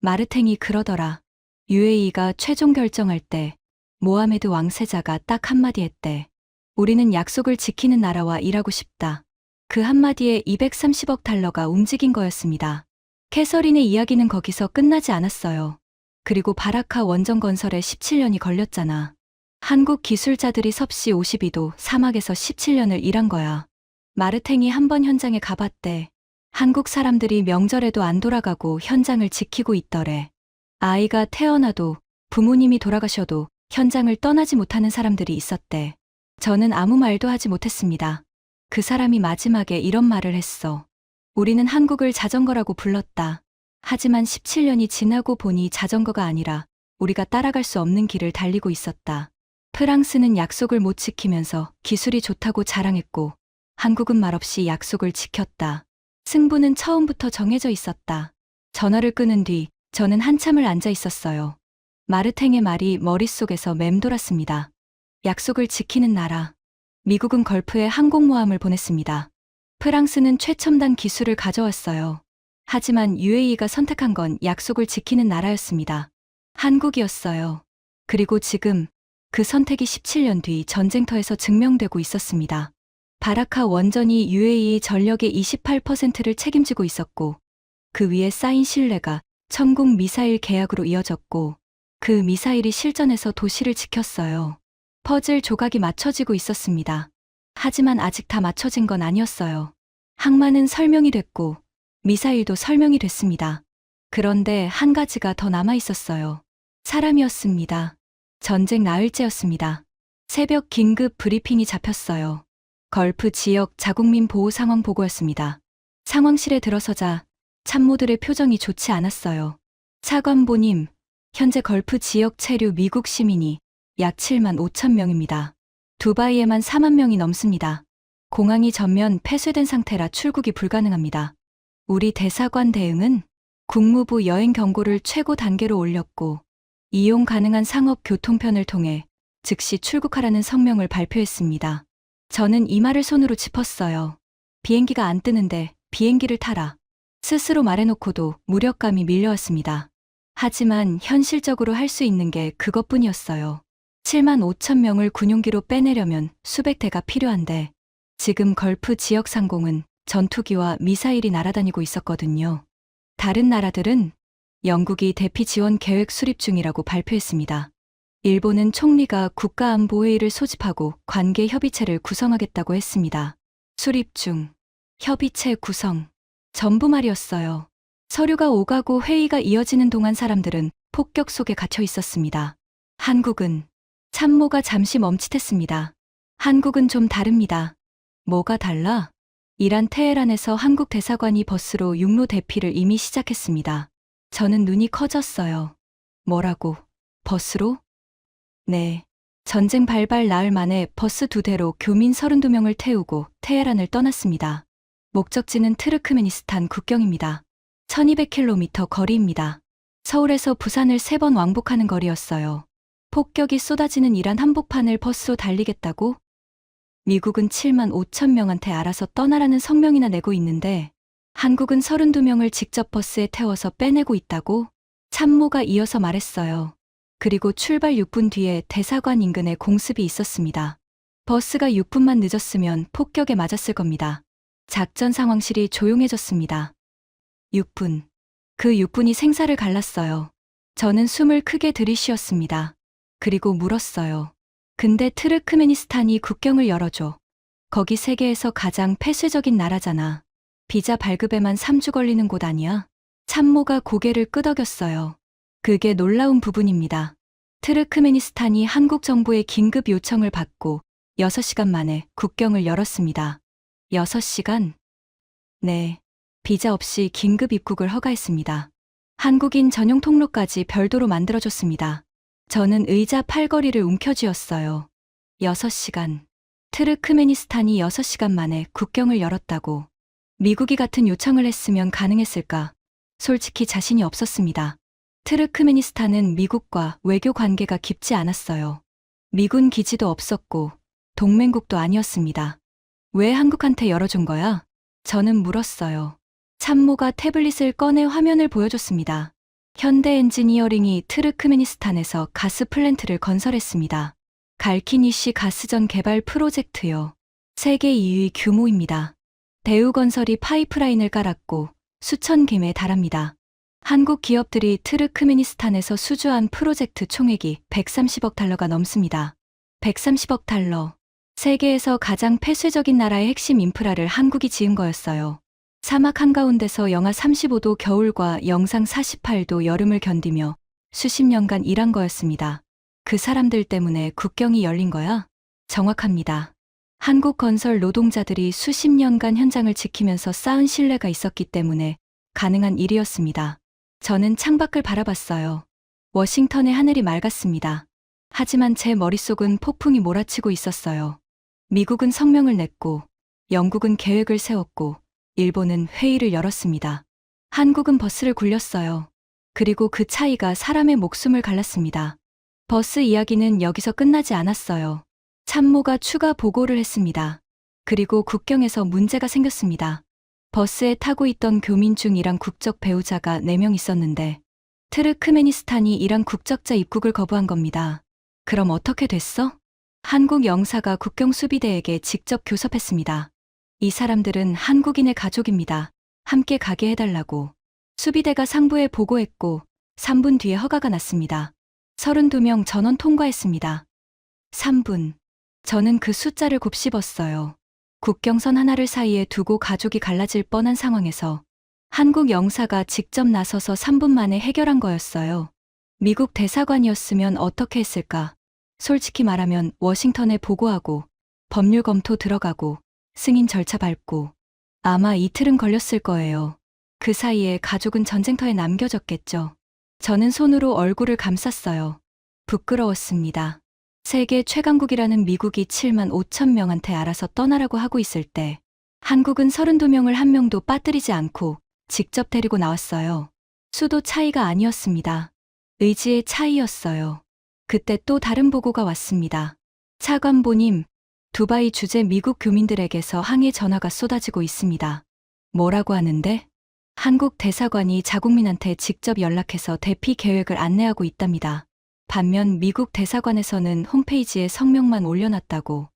마르탱이 그러더라. UAE가 최종 결정할 때 모하메드 왕세자가 딱 한마디 했대. 우리는 약속을 지키는 나라와 일하고 싶다. 그 한마디에 230억 달러가 움직인 거였습니다. 캐서린의 이야기는 거기서 끝나지 않았어요. 그리고 바라카 원전 건설에 17년이 걸렸잖아. 한국 기술자들이 섭씨 52도 사막에서 17년을 일한 거야. 마르탱이 한 번 현장에 가봤대. 한국 사람들이 명절에도 안 돌아가고 현장을 지키고 있더래. 아이가 태어나도 부모님이 돌아가셔도 현장을 떠나지 못하는 사람들이 있었대. 저는 아무 말도 하지 못했습니다. 그 사람이 마지막에 이런 말을 했어. 우리는 한국을 자전거라고 불렀다. 하지만 17년이 지나고 보니 자전거가 아니라 우리가 따라갈 수 없는 길을 달리고 있었다. 프랑스는 약속을 못 지키면서 기술이 좋다고 자랑했고 한국은 말없이 약속을 지켰다. 승부는 처음부터 정해져 있었다. 전화를 끊은 뒤 저는 한참을 앉아 있었어요. 마르탱의 말이 머릿속에서 맴돌았습니다. 약속을 지키는 나라. 미국은 걸프에 항공모함을 보냈습니다. 프랑스는 최첨단 기술을 가져왔어요. 하지만 UAE가 선택한 건 약속을 지키는 나라였습니다. 한국이었어요. 그리고 지금 그 선택이 17년 뒤 전쟁터에서 증명되고 있었습니다. 바라카 원전이 UAE 전력의 28%를 책임지고 있었고 그 위에 쌓인 신뢰가 천국 미사일 계약으로 이어졌고 그 미사일이 실전에서 도시를 지켰어요. 퍼즐 조각이 맞춰지고 있었습니다. 하지만 아직 다 맞춰진 건 아니었어요. 항만은 설명이 됐고 미사일도 설명이 됐습니다. 그런데 한 가지가 더 남아 있었어요. 사람이었습니다. 전쟁 나흘째였습니다. 새벽 긴급 브리핑이 잡혔어요. 걸프 지역 자국민 보호 상황 보고였습니다. 상황실에 들어서자 참모들의 표정이 좋지 않았어요. 차관보님, 현재 걸프 지역 체류 미국 시민이 약 7만 5천 명입니다. 두바이에만 4만 명이 넘습니다. 공항이 전면 폐쇄된 상태라 출국이 불가능합니다. 우리 대사관 대응은 국무부 여행 경고를 최고 단계로 올렸고 이용 가능한 상업 교통편을 통해 즉시 출국하라는 성명을 발표했습니다. 저는 이마를 손으로 짚었어요. 비행기가 안 뜨는데 비행기를 타라. 스스로 말해놓고도 무력감이 밀려왔습니다. 하지만 현실적으로 할 수 있는 게 그것뿐이었어요. 7만 5천 명을 군용기로 빼내려면 수백 대가 필요한데 지금 걸프 지역 상공은 전투기와 미사일이 날아다니고 있었거든요. 다른 나라들은 영국이 대피 지원 계획 수립 중이라고 발표했습니다. 일본은 총리가 국가안보회의를 소집하고 관계 협의체를 구성하겠다고 했습니다. 수립 중, 협의체 구성, 전부 말이었어요. 서류가 오가고 회의가 이어지는 동안 사람들은 폭격 속에 갇혀 있었습니다. 한국은 참모가 잠시 멈칫했습니다. 한국은 좀 다릅니다. 뭐가 달라? 이란 테헤란에서 한국 대사관이 버스로 육로 대피를 이미 시작했습니다. 저는 눈이 커졌어요. 뭐라고? 버스로? 네. 전쟁 발발 나흘 만에 버스 2대로 교민 32명을 태우고 테헤란을 떠났습니다. 목적지는 트르크메니스탄 국경입니다. 1200km 거리입니다. 서울에서 부산을 3번 왕복하는 거리였어요. 폭격이 쏟아지는 이란 한복판을 버스로 달리겠다고? 미국은 7만 5천 명한테 알아서 떠나라는 성명이나 내고 있는데 한국은 32명을 직접 버스에 태워서 빼내고 있다고? 참모가 이어서 말했어요. 그리고 출발 6분 뒤에 대사관 인근에 공습이 있었습니다. 버스가 6분만 늦었으면 폭격에 맞았을 겁니다. 작전 상황실이 조용해졌습니다. 6분. 그 6분이 생사를 갈랐어요. 저는 숨을 크게 들이쉬었습니다. 그리고 물었어요. 근데 트르크메니스탄이 국경을 열어줘. 거기 세계에서 가장 폐쇄적인 나라잖아. 비자 발급에만 3주 걸리는 곳 아니야? 참모가 고개를 끄덕였어요. 그게 놀라운 부분입니다. 트르크메니스탄이 한국 정부의 긴급 요청을 받고 6시간 만에 국경을 열었습니다. 6시간? 네. 비자 없이 긴급 입국을 허가했습니다. 한국인 전용 통로까지 별도로 만들어줬습니다. 저는 의자 팔걸이를 움켜쥐었어요. 6시간. 트르크메니스탄이 6시간 만에 국경을 열었다고. 미국이 같은 요청을 했으면 가능했을까? 솔직히 자신이 없었습니다. 트르크메니스탄은 미국과 외교 관계가 깊지 않았어요. 미군 기지도 없었고 동맹국도 아니었습니다. 왜 한국한테 열어준 거야? 저는 물었어요. 참모가 태블릿을 꺼내 화면을 보여줬습니다. 현대 엔지니어링이 트르크메니스탄에서 가스 플랜트를 건설했습니다. 갈키니시 가스전 개발 프로젝트요. 세계 2위 규모입니다. 대우건설이 파이프라인을 깔았고 수천 김에 달합니다. 한국 기업들이 트르크메니스탄에서 수주한 프로젝트 총액이 130억 달러가 넘습니다. 130억 달러. 세계에서 가장 폐쇄적인 나라의 핵심 인프라를 한국이 지은 거였어요. 사막 한가운데서 영하 35도 겨울과 영상 48도 여름을 견디며 수십 년간 일한 거였습니다. 그 사람들 때문에 국경이 열린 거야? 정확합니다. 한국 건설 노동자들이 수십 년간 현장을 지키면서 쌓은 신뢰가 있었기 때문에 가능한 일이었습니다. 저는 창밖을 바라봤어요. 워싱턴의 하늘이 맑았습니다. 하지만 제 머릿속은 폭풍이 몰아치고 있었어요. 미국은 성명을 냈고, 영국은 계획을 세웠고, 일본은 회의를 열었습니다. 한국은 버스를 굴렸어요. 그리고 그 차이가 사람의 목숨을 갈랐습니다. 버스 이야기는 여기서 끝나지 않았어요. 참모가 추가 보고를 했습니다. 그리고 국경에서 문제가 생겼습니다. 버스에 타고 있던 교민 중 이란 국적 배우자가 4명 있었는데 트르크메니스탄이 이란 국적자 입국을 거부한 겁니다. 그럼 어떻게 됐어? 한국 영사가 국경 수비대에게 직접 교섭했습니다. 이 사람들은 한국인의 가족입니다. 함께 가게 해달라고. 수비대가 상부에 보고했고 3분 뒤에 허가가 났습니다. 32명 전원 통과했습니다. 3분. 저는 그 숫자를 곱씹었어요. 국경선 하나를 사이에 두고 가족이 갈라질 뻔한 상황에서 한국 영사가 직접 나서서 3분 만에 해결한 거였어요. 미국 대사관이었으면 어떻게 했을까? 솔직히 말하면 워싱턴에 보고하고 법률 검토 들어가고 승인 절차 밟고 아마 이틀은 걸렸을 거예요. 그 사이에 가족은 전쟁터에 남겨졌겠죠. 저는 손으로 얼굴을 감쌌어요. 부끄러웠습니다. 세계 최강국이라는 미국이 7만 5천 명한테 알아서 떠나라고 하고 있을 때 한국은 32명을 한 명도 빠뜨리지 않고 직접 데리고 나왔어요. 수도 차이가 아니었습니다. 의지의 차이였어요. 그때 또 다른 보고가 왔습니다. 차관보님, 두바이 주재 미국 교민들에게서 항의 전화가 쏟아지고 있습니다. 뭐라고 하는데? 한국 대사관이 자국민한테 직접 연락해서 대피 계획을 안내하고 있답니다. 반면 미국 대사관에서는 홈페이지에 성명만 올려놨다고.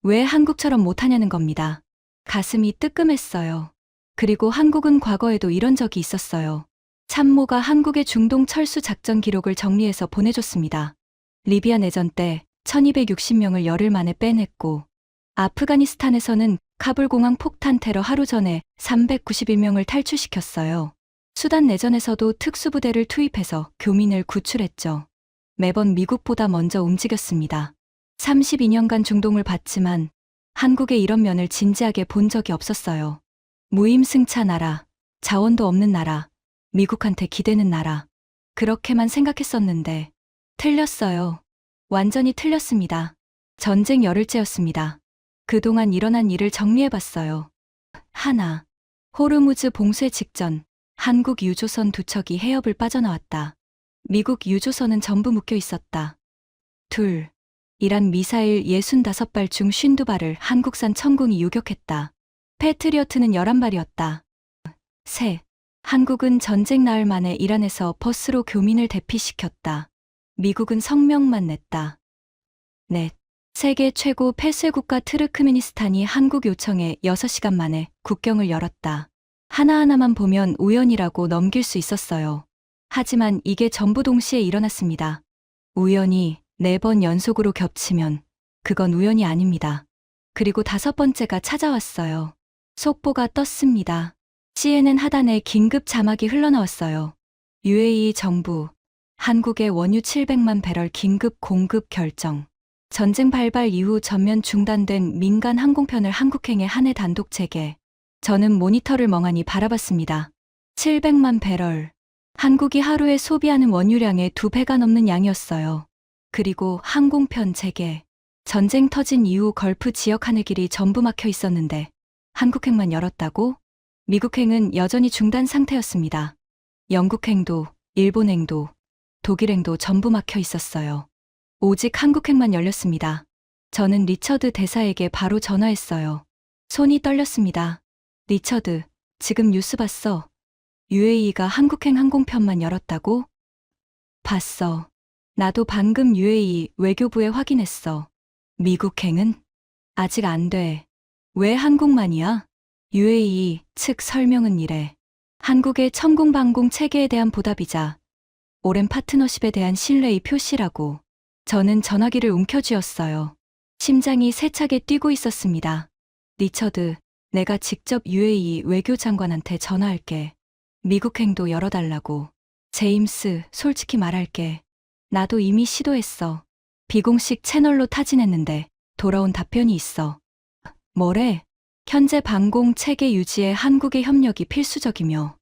왜 한국처럼 못하냐는 겁니다. 가슴이 뜨끔했어요. 그리고 한국은 과거에도 이런 적이 있었어요. 참모가 한국의 중동 철수 작전 기록을 정리해서 보내줬습니다. 리비아 내전 때 1260명을 열흘 만에 빼냈고, 아프가니스탄에서는 카불 공항 폭탄 테러 하루 전에 391명을 탈출시켰어요. 수단 내전에서도 특수부대를 투입해서 교민을 구출했죠. 매번 미국보다 먼저 움직였습니다. 32년간 중동을 봤지만 한국의 이런 면을 진지하게 본 적이 없었어요. 무임승차 나라, 자원도 없는 나라, 미국한테 기대는 나라. 그렇게만 생각했었는데 틀렸어요. 완전히 틀렸습니다. 전쟁 열흘째였습니다. 그동안 일어난 일을 정리해봤어요. 하나, 호르무즈 봉쇄 직전 한국 유조선 2척이 해협을 빠져나왔다. 미국 유조선은 전부 묶여 있었다. 둘, 이란 미사일 65발 중 52발을 한국산 천궁이 요격했다. 패트리어트는 11발이었다. 셋, 한국은 전쟁 나흘 만에 이란에서 버스로 교민을 대피시켰다. 미국은 성명만 냈다. 넷, 세계 최고 폐쇄국가 트르크메니스탄이 한국 요청에 6시간 만에 국경을 열었다. 하나하나만 보면 우연이라고 넘길 수 있었어요. 하지만 이게 전부 동시에 일어났습니다. 우연이 4번 연속으로 겹치면 그건 우연이 아닙니다. 그리고 5번째가 찾아왔어요. 속보가 떴습니다. CNN 하단에 긴급 자막이 흘러나왔어요. UAE 정부, 한국의 원유 700만 배럴 긴급 공급 결정. 전쟁 발발 이후 전면 중단된 민간 항공편을 한국행의 한 해 단독 재개. 저는 모니터를 멍하니 바라봤습니다. 700만 배럴. 한국이 하루에 소비하는 원유량의 2배가 넘는 양이었어요. 그리고 항공편 재개. 전쟁 터진 이후 걸프 지역 하늘길이 전부 막혀 있었는데 한국행만 열었다고? 미국행은 여전히 중단 상태였습니다. 영국행도, 일본행도, 독일행도 전부 막혀 있었어요. 오직 한국행만 열렸습니다. 저는 리처드 대사에게 바로 전화했어요. 손이 떨렸습니다. 리처드, 지금 뉴스 봤어? UAE가 한국행 항공편만 열었다고? 봤어. 나도 방금 UAE 외교부에 확인했어. 미국행은? 아직 안 돼. 왜 한국만이야? UAE 측 설명은 이래. 한국의 천공방공 체계에 대한 보답이자 오랜 파트너십에 대한 신뢰의 표시라고. 저는 전화기를 움켜쥐었어요. 심장이 세차게 뛰고 있었습니다. 리처드, 내가 직접 UAE 외교장관한테 전화할게. 미국행도 열어달라고. 제임스, 솔직히 말할게. 나도 이미 시도했어. 비공식 채널로 타진했는데 돌아온 답변이 있어. 뭐래? 현재 방공 체계 유지에 한국의 협력이 필수적이며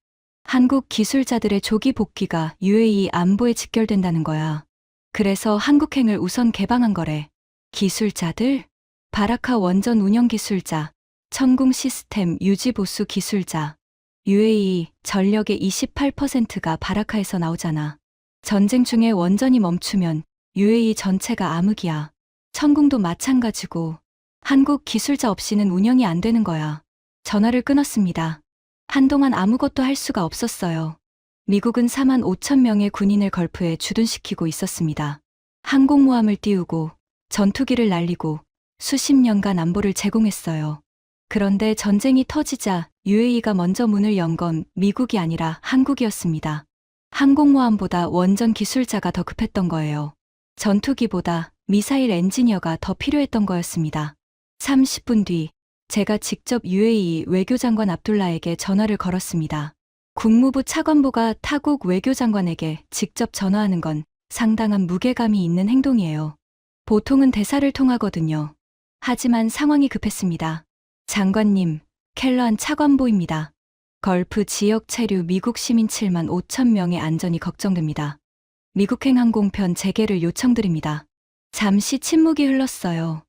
한국 기술자들의 조기 복귀가 UAE 안보에 직결된다는 거야. 그래서 한국행을 우선 개방한 거래. 기술자들? 바라카 원전 운영 기술자, 천궁 시스템 유지 보수 기술자. UAE 전력의 28%가 바라카에서 나오잖아. 전쟁 중에 원전이 멈추면 UAE 전체가 암흑이야. 천궁도 마찬가지고 한국 기술자 없이는 운영이 안 되는 거야. 전화를 끊었습니다. 한동안 아무것도 할 수가 없었어요. 미국은 4만 5천 명의 군인을 걸프에 주둔시키고 있었습니다. 항공모함을 띄우고 전투기를 날리고 수십 년간 안보를 제공했어요. 그런데 전쟁이 터지자 UAE가 먼저 문을 연 건 미국이 아니라 한국이었습니다. 항공모함보다 원전 기술자가 더 급했던 거예요. 전투기보다 미사일 엔지니어가 더 필요했던 거였습니다. 30분 뒤 제가 직접 UAE 외교장관 압둘라에게 전화를 걸었습니다. 국무부 차관보가 타국 외교장관에게 직접 전화하는 건 상당한 무게감이 있는 행동이에요. 보통은 대사를 통하거든요. 하지만 상황이 급했습니다. 장관님, 켈러한 차관보입니다. 걸프 지역 체류 미국 시민 7만 5천 명의 안전이 걱정됩니다. 미국행 항공편 재개를 요청드립니다. 잠시 침묵이 흘렀어요.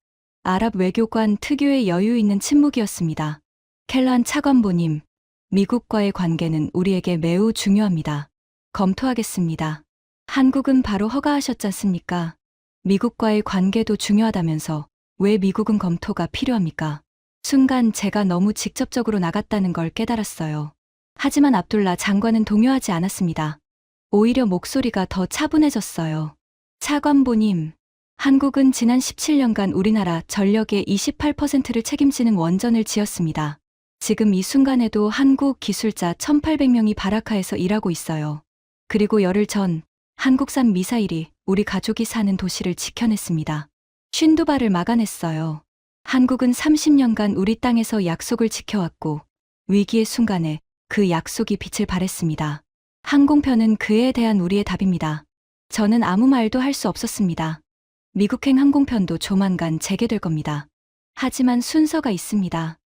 아랍 외교관 특유의 여유 있는 침묵이었습니다. 켈러한 차관보님, 미국과의 관계는 우리에게 매우 중요합니다. 검토하겠습니다. 한국은 바로 허가하셨지 않습니까? 미국과의 관계도 중요하다면서 왜 미국은 검토가 필요합니까? 순간 제가 너무 직접적으로 나갔다는 걸 깨달았어요. 하지만 압둘라 장관은 동요하지 않았습니다. 오히려 목소리가 더 차분해졌어요. 차관보님, 한국은 지난 17년간 우리나라 전력의 28%를 책임지는 원전을 지었습니다. 지금 이 순간에도 한국 기술자 1,800명이 바라카에서 일하고 있어요. 그리고 열흘 전 한국산 미사일이 우리 가족이 사는 도시를 지켜냈습니다. 52발을 막아냈어요. 한국은 30년간 우리 땅에서 약속을 지켜왔고 위기의 순간에 그 약속이 빛을 발했습니다. 항공편은 그에 대한 우리의 답입니다. 저는 아무 말도 할 수 없었습니다. 미국행 항공편도 조만간 재개될 겁니다. 하지만 순서가 있습니다.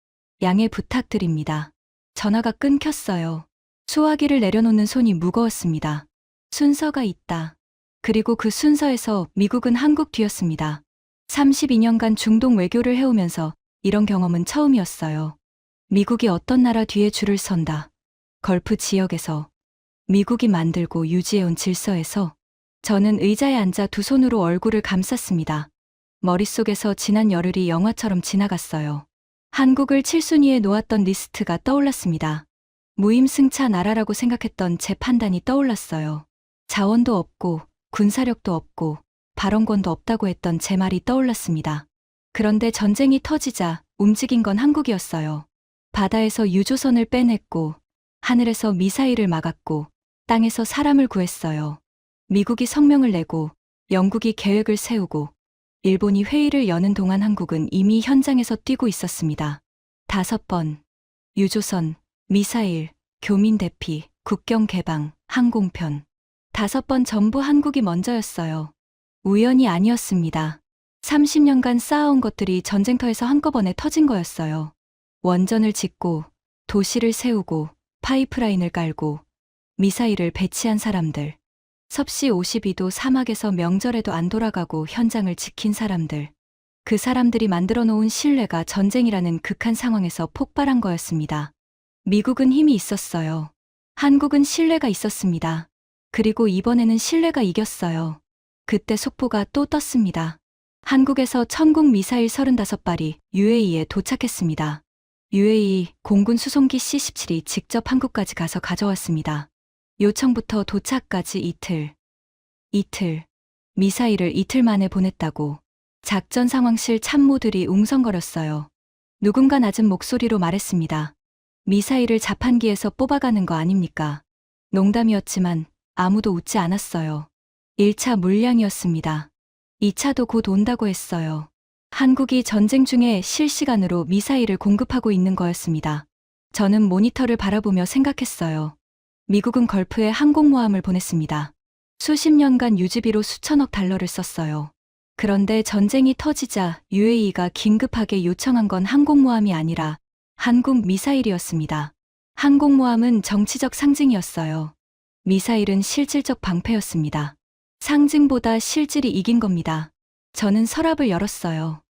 양해 부탁드립니다. 전화가 끊겼어요. 수화기를 내려놓는 손이 무거웠습니다. 순서가 있다. 그리고 그 순서에서 미국은 한국 뒤였습니다. 32년간 중동 외교를 해오면서 이런 경험은 처음이었어요. 미국이 어떤 나라 뒤에 줄을 선다. 걸프 지역에서, 미국이 만들고 유지해온 질서에서. 저는 의자에 앉아 두 손으로 얼굴을 감쌌습니다. 머릿속에서 지난 열흘이 영화처럼 지나갔어요. 한국을 7순위에 놓았던 리스트가 떠올랐습니다. 무임승차 나라라고 생각했던 제 판단이 떠올랐어요. 자원도 없고 군사력도 없고 발언권도 없다고 했던 제 말이 떠올랐습니다. 그런데 전쟁이 터지자 움직인 건 한국이었어요. 바다에서 유조선을 빼냈고 하늘에서 미사일을 막았고 땅에서 사람을 구했어요. 미국이 성명을 내고 영국이 계획을 세우고 일본이 회의를 여는 동안 한국은 이미 현장에서 뛰고 있었습니다. 5번, 유조선, 미사일, 교민 대피, 국경 개방, 항공편. 5번 전부 한국이 먼저였어요. 우연이 아니었습니다. 30년간 쌓아온 것들이 전쟁터에서 한꺼번에 터진 거였어요. 원전을 짓고, 도시를 세우고, 파이프라인을 깔고, 미사일을 배치한 사람들. 섭씨 52도 사막에서 명절에도 안 돌아가고 현장을 지킨 사람들. 그 사람들이 만들어 놓은 신뢰가 전쟁이라는 극한 상황에서 폭발한 거였습니다. 미국은 힘이 있었어요. 한국은 신뢰가 있었습니다. 그리고 이번에는 신뢰가 이겼어요. 그때 속보가 또 떴습니다. 한국에서 천궁 미사일 35발이 UAE에 도착했습니다. UAE 공군 수송기 C-17이 직접 한국까지 가서 가져왔습니다. 요청부터 도착까지 이틀. 미사일을 이틀 만에 보냈다고. 작전 상황실 참모들이 웅성거렸어요. 누군가 낮은 목소리로 말했습니다. 미사일을 자판기에서 뽑아가는 거 아닙니까? 농담이었지만 아무도 웃지 않았어요. 1차 물량이었습니다. 2차도 곧 온다고 했어요. 한국이 전쟁 중에 실시간으로 미사일을 공급하고 있는 거였습니다. 저는 모니터를 바라보며 생각했어요. 미국은 걸프에 항공모함을 보냈습니다. 수십 년간 유지비로 수천억 달러를 썼어요. 그런데 전쟁이 터지자 UAE가 긴급하게 요청한 건 항공모함이 아니라 한국 미사일이었습니다. 항공모함은 정치적 상징이었어요. 미사일은 실질적 방패였습니다. 상징보다 실질이 이긴 겁니다. 저는 서랍을 열었어요.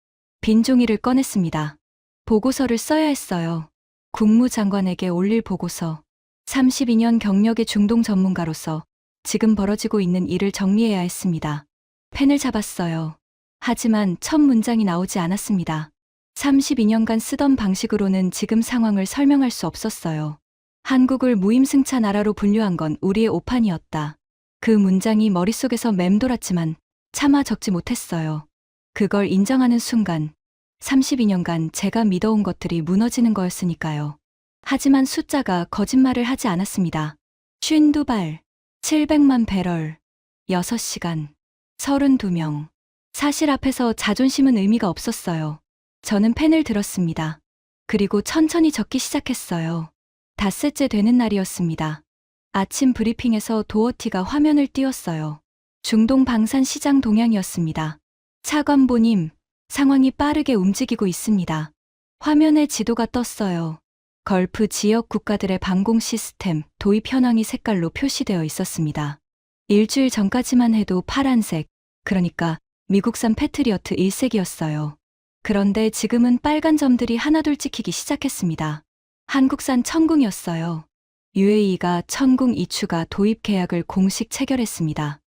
빈 종이를 꺼냈습니다. 보고서를 써야 했어요. 국무장관에게 올릴 보고서. 32년 경력의 중동 전문가로서 지금 벌어지고 있는 일을 정리해야 했습니다. 펜을 잡았어요. 하지만 첫 문장이 나오지 않았습니다. 32년간 쓰던 방식으로는 지금 상황을 설명할 수 없었어요. 한국을 무임승차 나라로 분류한 건 우리의 오판이었다. 그 문장이 머릿속에서 맴돌았지만 차마 적지 못했어요. 그걸 인정하는 순간 32년간 제가 믿어온 것들이 무너지는 거였으니까요. 하지만 숫자가 거짓말을 하지 않았습니다. 52발, 700만 배럴, 6시간, 32명. 사실 앞에서 자존심은 의미가 없었어요. 저는 펜을 들었습니다. 그리고 천천히 적기 시작했어요. 닷새째 되는 날이었습니다. 아침 브리핑에서 도어티가 화면을 띄웠어요. 중동 방산 시장 동향이었습니다. 차관보님, 상황이 빠르게 움직이고 있습니다. 화면에 지도가 떴어요. 걸프 지역 국가들의 방공 시스템 도입 현황이 색깔로 표시되어 있었습니다. 일주일 전까지만 해도 파란색, 그러니까 미국산 패트리어트 1색이었어요. 그런데 지금은 빨간 점들이 하나둘 찍히기 시작했습니다. 한국산 천궁이었어요. UAE가 천궁 2추가 도입 계약을 공식 체결했습니다.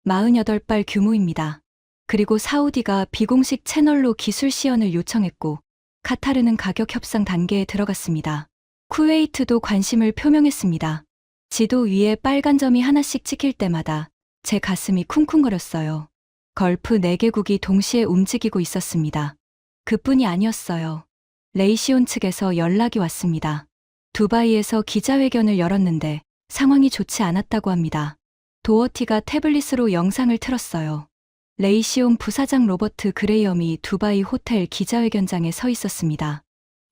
48발 규모입니다. 그리고 사우디가 비공식 채널로 기술 시연을 요청했고 카타르는 가격 협상 단계에 들어갔습니다. 쿠웨이트도 관심을 표명했습니다. 지도 위에 빨간 점이 하나씩 찍힐 때마다 제 가슴이 쿵쿵거렸어요. 걸프 4개국이 동시에 움직이고 있었습니다. 그뿐이 아니었어요. 레이시온 측에서 연락이 왔습니다. 두바이에서 기자회견을 열었는데 상황이 좋지 않았다고 합니다. 도어티가 태블릿으로 영상을 틀었어요. 레이시온 부사장 로버트 그레이엄이 두바이 호텔 기자회견장에 서 있었습니다.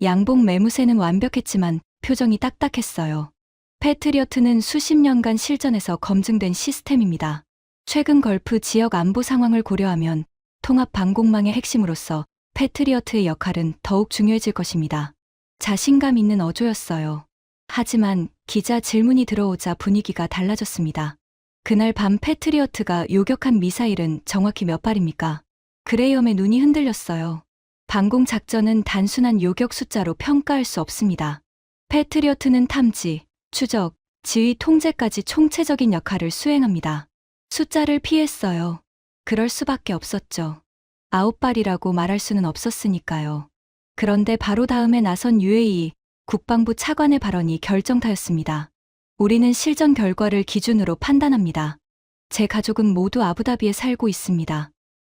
양복 매무새는 완벽했지만 표정이 딱딱했어요. 패트리어트는 수십 년간 실전에서 검증된 시스템입니다. 최근 걸프 지역 안보 상황을 고려하면 통합 방공망의 핵심으로서 패트리어트의 역할은 더욱 중요해질 것입니다. 자신감 있는 어조였어요. 하지만 기자 질문이 들어오자 분위기가 달라졌습니다. 그날 밤 패트리어트가 요격한 미사일은 정확히 몇 발입니까? 그레이엄의 눈이 흔들렸어요. 방공 작전은 단순한 요격 숫자로 평가할 수 없습니다. 패트리어트는 탐지, 추적, 지휘 통제까지 총체적인 역할을 수행합니다. 숫자를 피했어요. 그럴 수밖에 없었죠. 9발이라고 말할 수는 없었으니까요. 그런데 바로 다음에 나선 UAE 국방부 차관의 발언이 결정타였습니다. 우리는 실전 결과를 기준으로 판단합니다. 제 가족은 모두 아부다비에 살고 있습니다.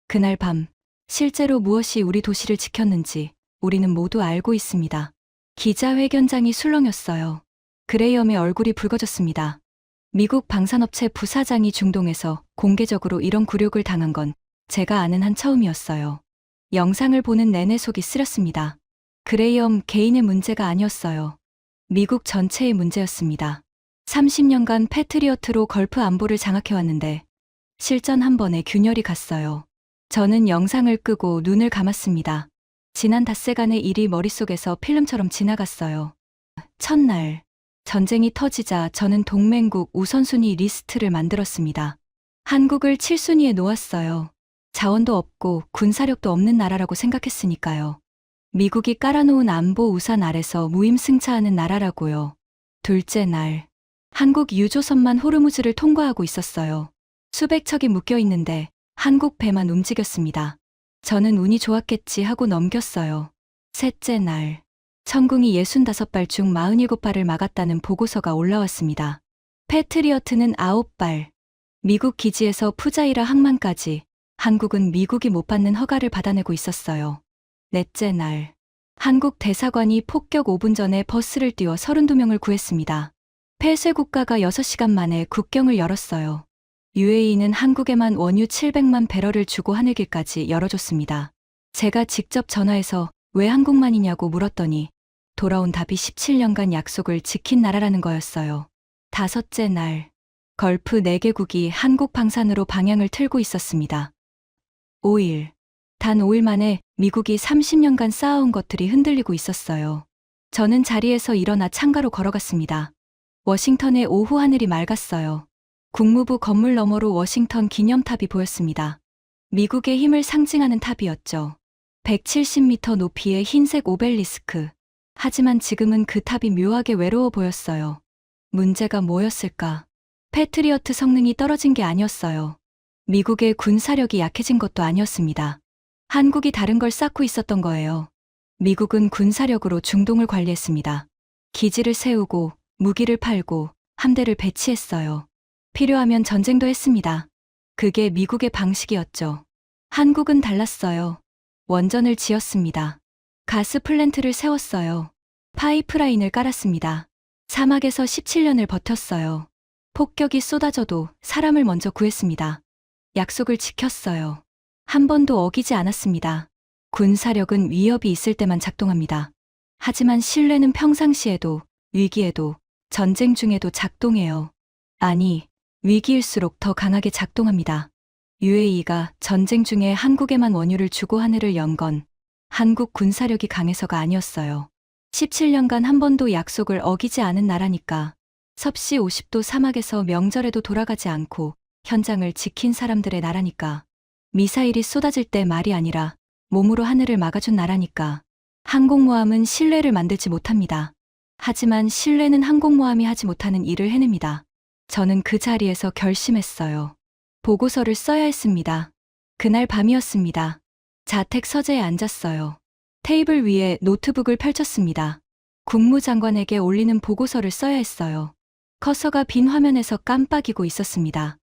그날 밤 실제로 무엇이 우리 도시를 지켰는지 우리는 모두 알고 있습니다. 기자회견장이 술렁였어요. 그레이엄의 얼굴이 붉어졌습니다. 미국 방산업체 부사장이 중동에서 공개적으로 이런 굴욕을 당한 건 제가 아는 한 처음이었어요. 영상을 보는 내내 속이 쓰렸습니다. 그레이엄 개인의 문제가 아니었어요. 미국 전체의 문제였습니다. 30년간 패트리어트로 걸프 안보를 장악해왔는데 실전 한 번에 균열이 갔어요. 저는 영상을 끄고 눈을 감았습니다. 지난 닷새간의 일이 머릿속에서 필름처럼 지나갔어요. 첫날, 전쟁이 터지자 저는 동맹국 우선순위 리스트를 만들었습니다. 한국을 7순위에 놓았어요. 자원도 없고 군사력도 없는 나라라고 생각했으니까요. 미국이 깔아놓은 안보 우산 아래서 무임승차하는 나라라고요. 둘째 날, 한국 유조선만 호르무즈를 통과하고 있었어요. 수백 척이 묶여 있는데 한국 배만 움직였습니다. 저는 운이 좋았겠지 하고 넘겼어요. 셋째 날, 천궁이 65발 중 47발을 막았다는 보고서가 올라왔습니다. 패트리어트는 9발, 미국 기지에서 푸자이라 항만까지 한국은 미국이 못 받는 허가를 받아내고 있었어요. 넷째 날, 한국 대사관이 폭격 5분 전에 버스를 띄워 32명을 구했습니다. 폐쇄 국가가 6시간 만에 국경을 열었어요. UAE는 한국에만 원유 700만 배럴을 주고 하늘길까지 열어줬습니다. 제가 직접 전화해서 왜 한국만이냐고 물었더니 돌아온 답이 17년간 약속을 지킨 나라라는 거였어요. 다섯째 날, 걸프 4개국이 한국 방산으로 방향을 틀고 있었습니다. 5일, 단 5일 만에 미국이 30년간 쌓아온 것들이 흔들리고 있었어요. 저는 자리에서 일어나 창가로 걸어갔습니다. 워싱턴의 오후 하늘이 맑았어요. 국무부 건물 너머로 워싱턴 기념탑이 보였습니다. 미국의 힘을 상징하는 탑이었죠. 170m 높이의 흰색 오벨리스크. 하지만 지금은 그 탑이 묘하게 외로워 보였어요. 문제가 뭐였을까? 패트리어트 성능이 떨어진 게 아니었어요. 미국의 군사력이 약해진 것도 아니었습니다. 한국이 다른 걸 쌓고 있었던 거예요. 미국은 군사력으로 중동을 관리했습니다. 기지를 세우고 무기를 팔고 함대를 배치했어요. 필요하면 전쟁도 했습니다. 그게 미국의 방식이었죠. 한국은 달랐어요. 원전을 지었습니다. 가스 플랜트를 세웠어요. 파이프라인을 깔았습니다. 사막에서 17년을 버텼어요. 폭격이 쏟아져도 사람을 먼저 구했습니다. 약속을 지켰어요. 한 번도 어기지 않았습니다. 군사력은 위협이 있을 때만 작동합니다. 하지만 신뢰는 평상시에도, 위기에도, 전쟁 중에도 작동해요. 아니, 위기일수록 더 강하게 작동합니다. UAE가 전쟁 중에 한국에만 원유를 주고 하늘을 연 건 한국 군사력이 강해서가 아니었어요. 17년간 한 번도 약속을 어기지 않은 나라니까. 섭씨 50도 사막에서 명절에도 돌아가지 않고 현장을 지킨 사람들의 나라니까. 미사일이 쏟아질 때 말이 아니라 몸으로 하늘을 막아준 나라니까. 항공모함은 신뢰를 만들지 못합니다. 하지만 신뢰는 항공모함이 하지 못하는 일을 해냅니다. 저는 그 자리에서 결심했어요. 보고서를 써야 했습니다. 그날 밤이었습니다. 자택 서재에 앉았어요. 테이블 위에 노트북을 펼쳤습니다. 국무장관에게 올리는 보고서를 써야 했어요. 커서가 빈 화면에서 깜빡이고 있었습니다.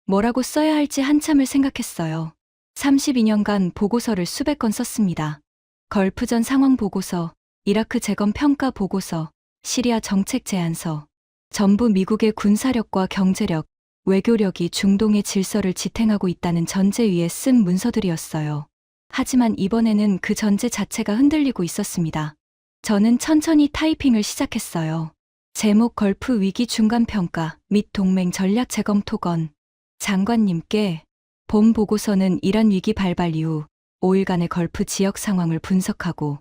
뭐라고 써야 할지 한참을 생각했어요. 32년간 보고서를 수백 건 썼습니다. 걸프전 상황 보고서, 이라크 재건 평가 보고서, 시리아 정책 제안서. 전부 미국의 군사력과 경제력, 외교력이 중동의 질서를 지탱하고 있다는 전제 위에 쓴 문서들이었어요. 하지만 이번에는 그 전제 자체가 흔들리고 있었습니다. 저는 천천히 타이핑을 시작했어요. 제목 걸프 위기 중간평가 및 동맹 전략 재검토건. 장관님께 본 보고서는 이란 위기 발발 이후 5일간의 걸프 지역 상황을 분석하고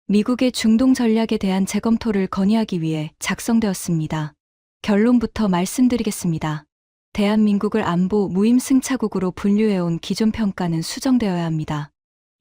미국의 중동 전략에 대한 재검토를 건의하기 위해 작성되었습니다. 결론부터 말씀드리겠습니다. 대한민국을 안보 무임승차국으로 분류해온 기존 평가는 수정되어야 합니다.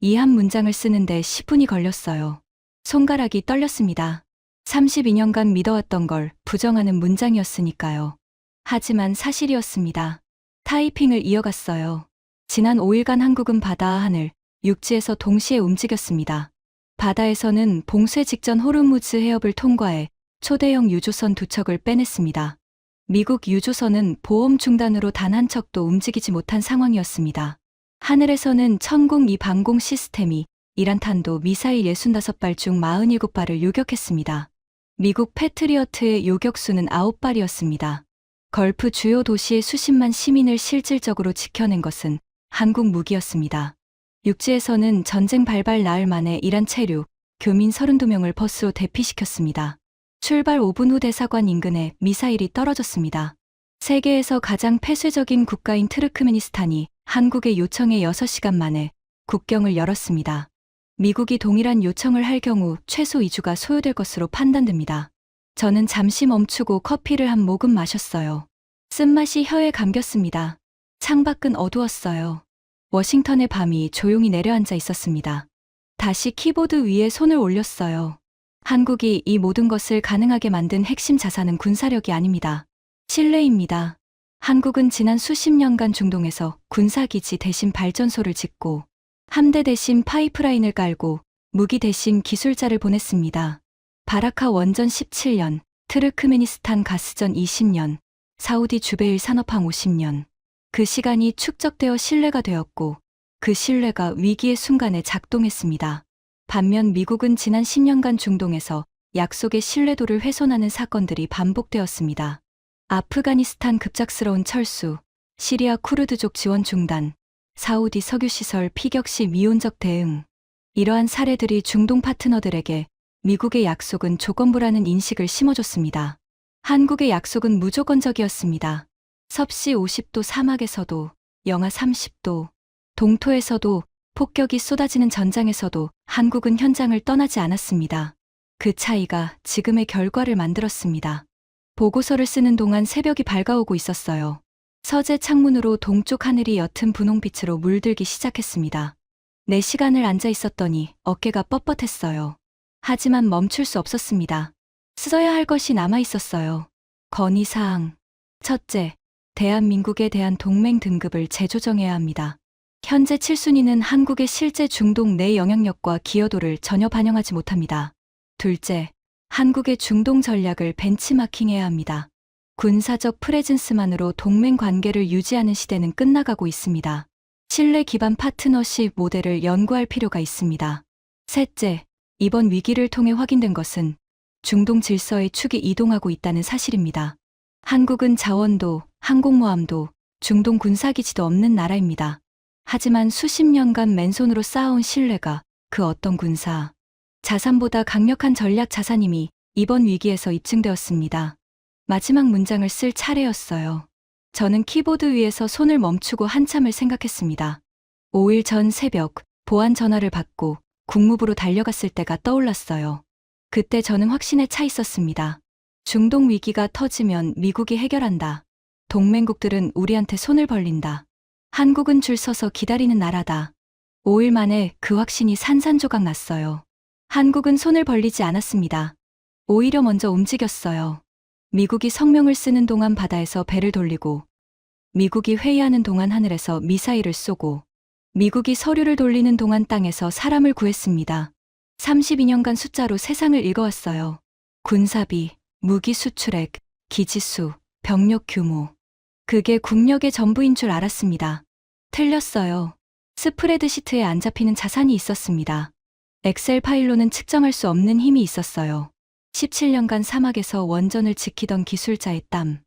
이 한 문장을 쓰는데 10분이 걸렸어요. 손가락이 떨렸습니다. 32년간 믿어왔던 걸 부정하는 문장이었으니까요. 하지만 사실이었습니다. 타이핑을 이어갔어요. 지난 5일간 한국은 바다, 하늘, 육지에서 동시에 움직였습니다. 바다에서는 봉쇄 직전 호르무즈 해협을 통과해 초대형 유조선 2척을 빼냈습니다. 미국 유조선은 보험 중단으로 단 한 척도 움직이지 못한 상황이었습니다. 하늘에서는 천공 2 방공 시스템이 이란 탄도 미사일 65발 중 47발을 요격했습니다. 미국 패트리어트의 요격수는 9발이었습니다. 걸프 주요 도시의 수십만 시민을 실질적으로 지켜낸 것은 한국 무기였습니다. 육지에서는 전쟁 발발 나흘 만에 이란 체류, 교민 32명을 버스로 대피시켰습니다. 출발 5분 후 대사관 인근에 미사일이 떨어졌습니다. 세계에서 가장 폐쇄적인 국가인 트르크메니스탄이 한국의 요청에 6시간 만에 국경을 열었습니다. 미국이 동일한 요청을 할 경우 최소 2주가 소요될 것으로 판단됩니다. 저는 잠시 멈추고 커피를 한 모금 마셨어요. 쓴맛이 혀에 감겼습니다. 창밖은 어두웠어요. 워싱턴의 밤이 조용히 내려앉아 있었습니다. 다시 키보드 위에 손을 올렸어요. 한국이 이 모든 것을 가능하게 만든 핵심 자산은 군사력이 아닙니다. 신뢰입니다. 한국은 지난 수십 년간 중동에서 군사기지 대신 발전소를 짓고 함대 대신 파이프라인을 깔고 무기 대신 기술자를 보냈습니다. 바라카 원전 17년, 트르크메니스탄 가스전 20년, 사우디 주베일 산업항 50년. 그 시간이 축적되어 신뢰가 되었고 그 신뢰가 위기의 순간에 작동했습니다. 반면 미국은 지난 10년간 중동에서 약속의 신뢰도를 훼손하는 사건들이 반복되었습니다. 아프가니스탄 급작스러운 철수, 시리아 쿠르드족 지원 중단, 사우디 석유시설 피격 시 미온적 대응. 이러한 사례들이 중동 파트너들에게 미국의 약속은 조건부라는 인식을 심어줬습니다. 한국의 약속은 무조건적이었습니다. 섭씨 50도 사막에서도, 영하 30도, 동토에서도, 폭격이 쏟아지는 전장에서도 한국은 현장을 떠나지 않았습니다. 그 차이가 지금의 결과를 만들었습니다. 보고서를 쓰는 동안 새벽이 밝아오고 있었어요. 서재 창문으로 동쪽 하늘이 옅은 분홍빛으로 물들기 시작했습니다. 4시간을 앉아 있었더니 어깨가 뻣뻣했어요. 하지만 멈출 수 없었습니다. 써야 할 것이 남아 있었어요. 건의사항. 첫째, 대한민국에 대한 동맹 등급을 재조정해야 합니다. 현재 7순위는 한국의 실제 중동 내 영향력과 기여도를 전혀 반영하지 못합니다. 둘째, 한국의 중동 전략을 벤치마킹해야 합니다. 군사적 프레젠스만으로 동맹 관계를 유지하는 시대는 끝나가고 있습니다. 신뢰 기반 파트너십 모델을 연구할 필요가 있습니다. 셋째, 이번 위기를 통해 확인된 것은 중동 질서의 축이 이동하고 있다는 사실입니다. 한국은 자원도, 항공모함도, 중동 군사기지도 없는 나라입니다. 하지만 수십 년간 맨손으로 쌓아온 신뢰가 그 어떤 군사, 자산보다 강력한 전략 자산임이 이번 위기에서 입증되었습니다. 마지막 문장을 쓸 차례였어요. 저는 키보드 위에서 손을 멈추고 한참을 생각했습니다. 5일 전 새벽 보안 전화를 받고 국무부로 달려갔을 때가 떠올랐어요. 그때 저는 확신에 차 있었습니다. 중동 위기가 터지면 미국이 해결한다. 동맹국들은 우리한테 손을 벌린다. 한국은 줄 서서 기다리는 나라다. 5일 만에 그 확신이 산산조각 났어요. 한국은 손을 벌리지 않았습니다. 오히려 먼저 움직였어요. 미국이 성명을 쓰는 동안 바다에서 배를 돌리고, 미국이 회의하는 동안 하늘에서 미사일을 쏘고, 미국이 서류를 돌리는 동안 땅에서 사람을 구했습니다. 32년간 숫자로 세상을 읽어왔어요. 군사비, 무기 수출액, 기지수, 병력 규모. 그게 국력의 전부인 줄 알았습니다. 틀렸어요. 스프레드시트에 안 잡히는 자산이 있었습니다. 엑셀 파일로는 측정할 수 없는 힘이 있었어요. 17년간 사막에서 원전을 지키던 기술자의 땀,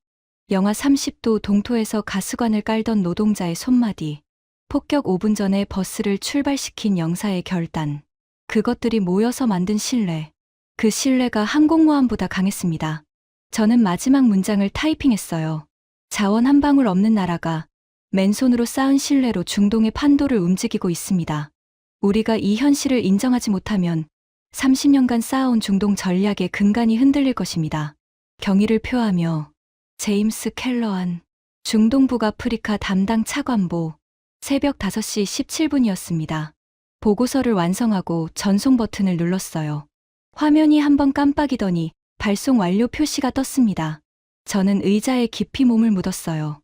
영하 30도 동토에서 가스관을 깔던 노동자의 손마디, 폭격 5분 전에 버스를 출발시킨 영사의 결단. 그것들이 모여서 만든 신뢰. 그 신뢰가 항공모함보다 강했습니다. 저는 마지막 문장을 타이핑했어요. 자원 한 방울 없는 나라가 맨손으로 쌓은 신뢰로 중동의 판도를 움직이고 있습니다. 우리가 이 현실을 인정하지 못하면 30년간 쌓아온 중동 전략의 근간이 흔들릴 것입니다. 경의를 표하며 제임스 켈러한 중동 북아프리카 담당 차관보 새벽 5시 17분이었습니다. 보고서를 완성하고 전송 버튼을 눌렀어요. 화면이 한번 깜빡이더니 발송 완료 표시가 떴습니다. 저는 의자에 깊이 몸을 묻었어요.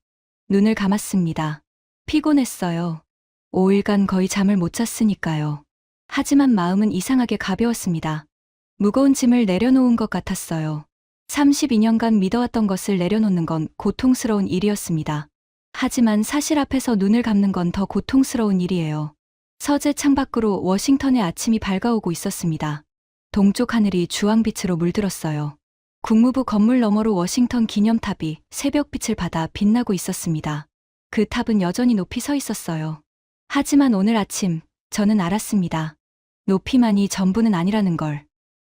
눈을 감았습니다. 피곤했어요. 5일간 거의 잠을 못 잤으니까요. 하지만 마음은 이상하게 가벼웠습니다. 무거운 짐을 내려놓은 것 같았어요. 32년간 믿어왔던 것을 내려놓는 건 고통스러운 일이었습니다. 하지만 사실 앞에서 눈을 감는 건 더 고통스러운 일이에요. 서재 창밖으로 워싱턴의 아침이 밝아오고 있었습니다. 동쪽 하늘이 주황빛으로 물들었어요. 국무부 건물 너머로 워싱턴 기념탑이 새벽빛을 받아 빛나고 있었습니다. 그 탑은 여전히 높이 서 있었어요. 하지만 오늘 아침 저는 알았습니다. 높이만이 전부는 아니라는 걸.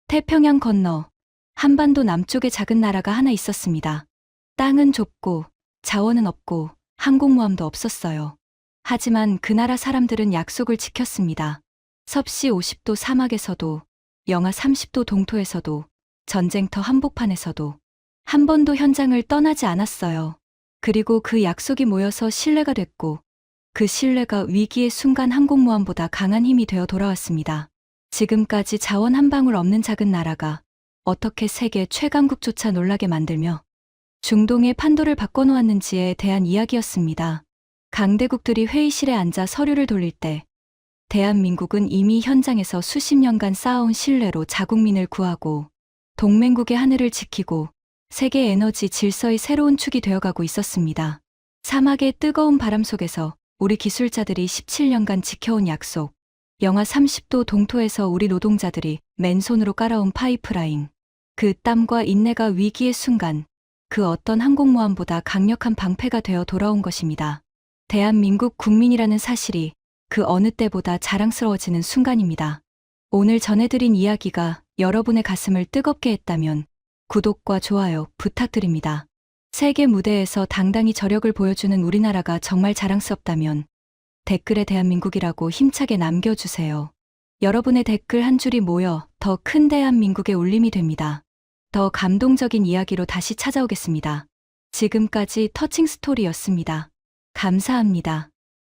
태평양 건너 한반도 남쪽에 작은 나라가 하나 있었습니다. 땅은 좁고 자원은 없고 항공모함도 없었어요. 하지만 그 나라 사람들은 약속을 지켰습니다. 섭씨 50도 사막에서도, 영하 30도 동토에서도, 전쟁터 한복판에서도 한 번도 현장을 떠나지 않았어요. 그리고 그 약속이 모여서 신뢰가 됐고, 그 신뢰가 위기의 순간 항공모함보다 강한 힘이 되어 돌아왔습니다. 지금까지 자원 한 방울 없는 작은 나라가 어떻게 세계 최강국조차 놀라게 만들며 중동의 판도를 바꿔놓았는지에 대한 이야기였습니다. 강대국들이 회의실에 앉아 서류를 돌릴 때 대한민국은 이미 현장에서 수십 년간 쌓아온 신뢰로 자국민을 구하고 동맹국의 하늘을 지키고 세계 에너지 질서의 새로운 축이 되어가고 있었습니다. 사막의 뜨거운 바람 속에서 우리 기술자들이 17년간 지켜온 약속. 영하 30도 동토에서 우리 노동자들이 맨손으로 깔아온 파이프라인. 그 땀과 인내가 위기의 순간, 그 어떤 항공모함보다 강력한 방패가 되어 돌아온 것입니다. 대한민국 국민이라는 사실이 그 어느 때보다 자랑스러워지는 순간입니다. 오늘 전해드린 이야기가 여러분의 가슴을 뜨겁게 했다면 구독과 좋아요 부탁드립니다. 세계 무대에서 당당히 저력을 보여주는 우리나라가 정말 자랑스럽다면 댓글에 대한민국이라고 힘차게 남겨주세요. 여러분의 댓글 한 줄이 모여 더 큰 대한민국의 울림이 됩니다. 더 감동적인 이야기로 다시 찾아오겠습니다. 지금까지 터칭 스토리였습니다. 감사합니다.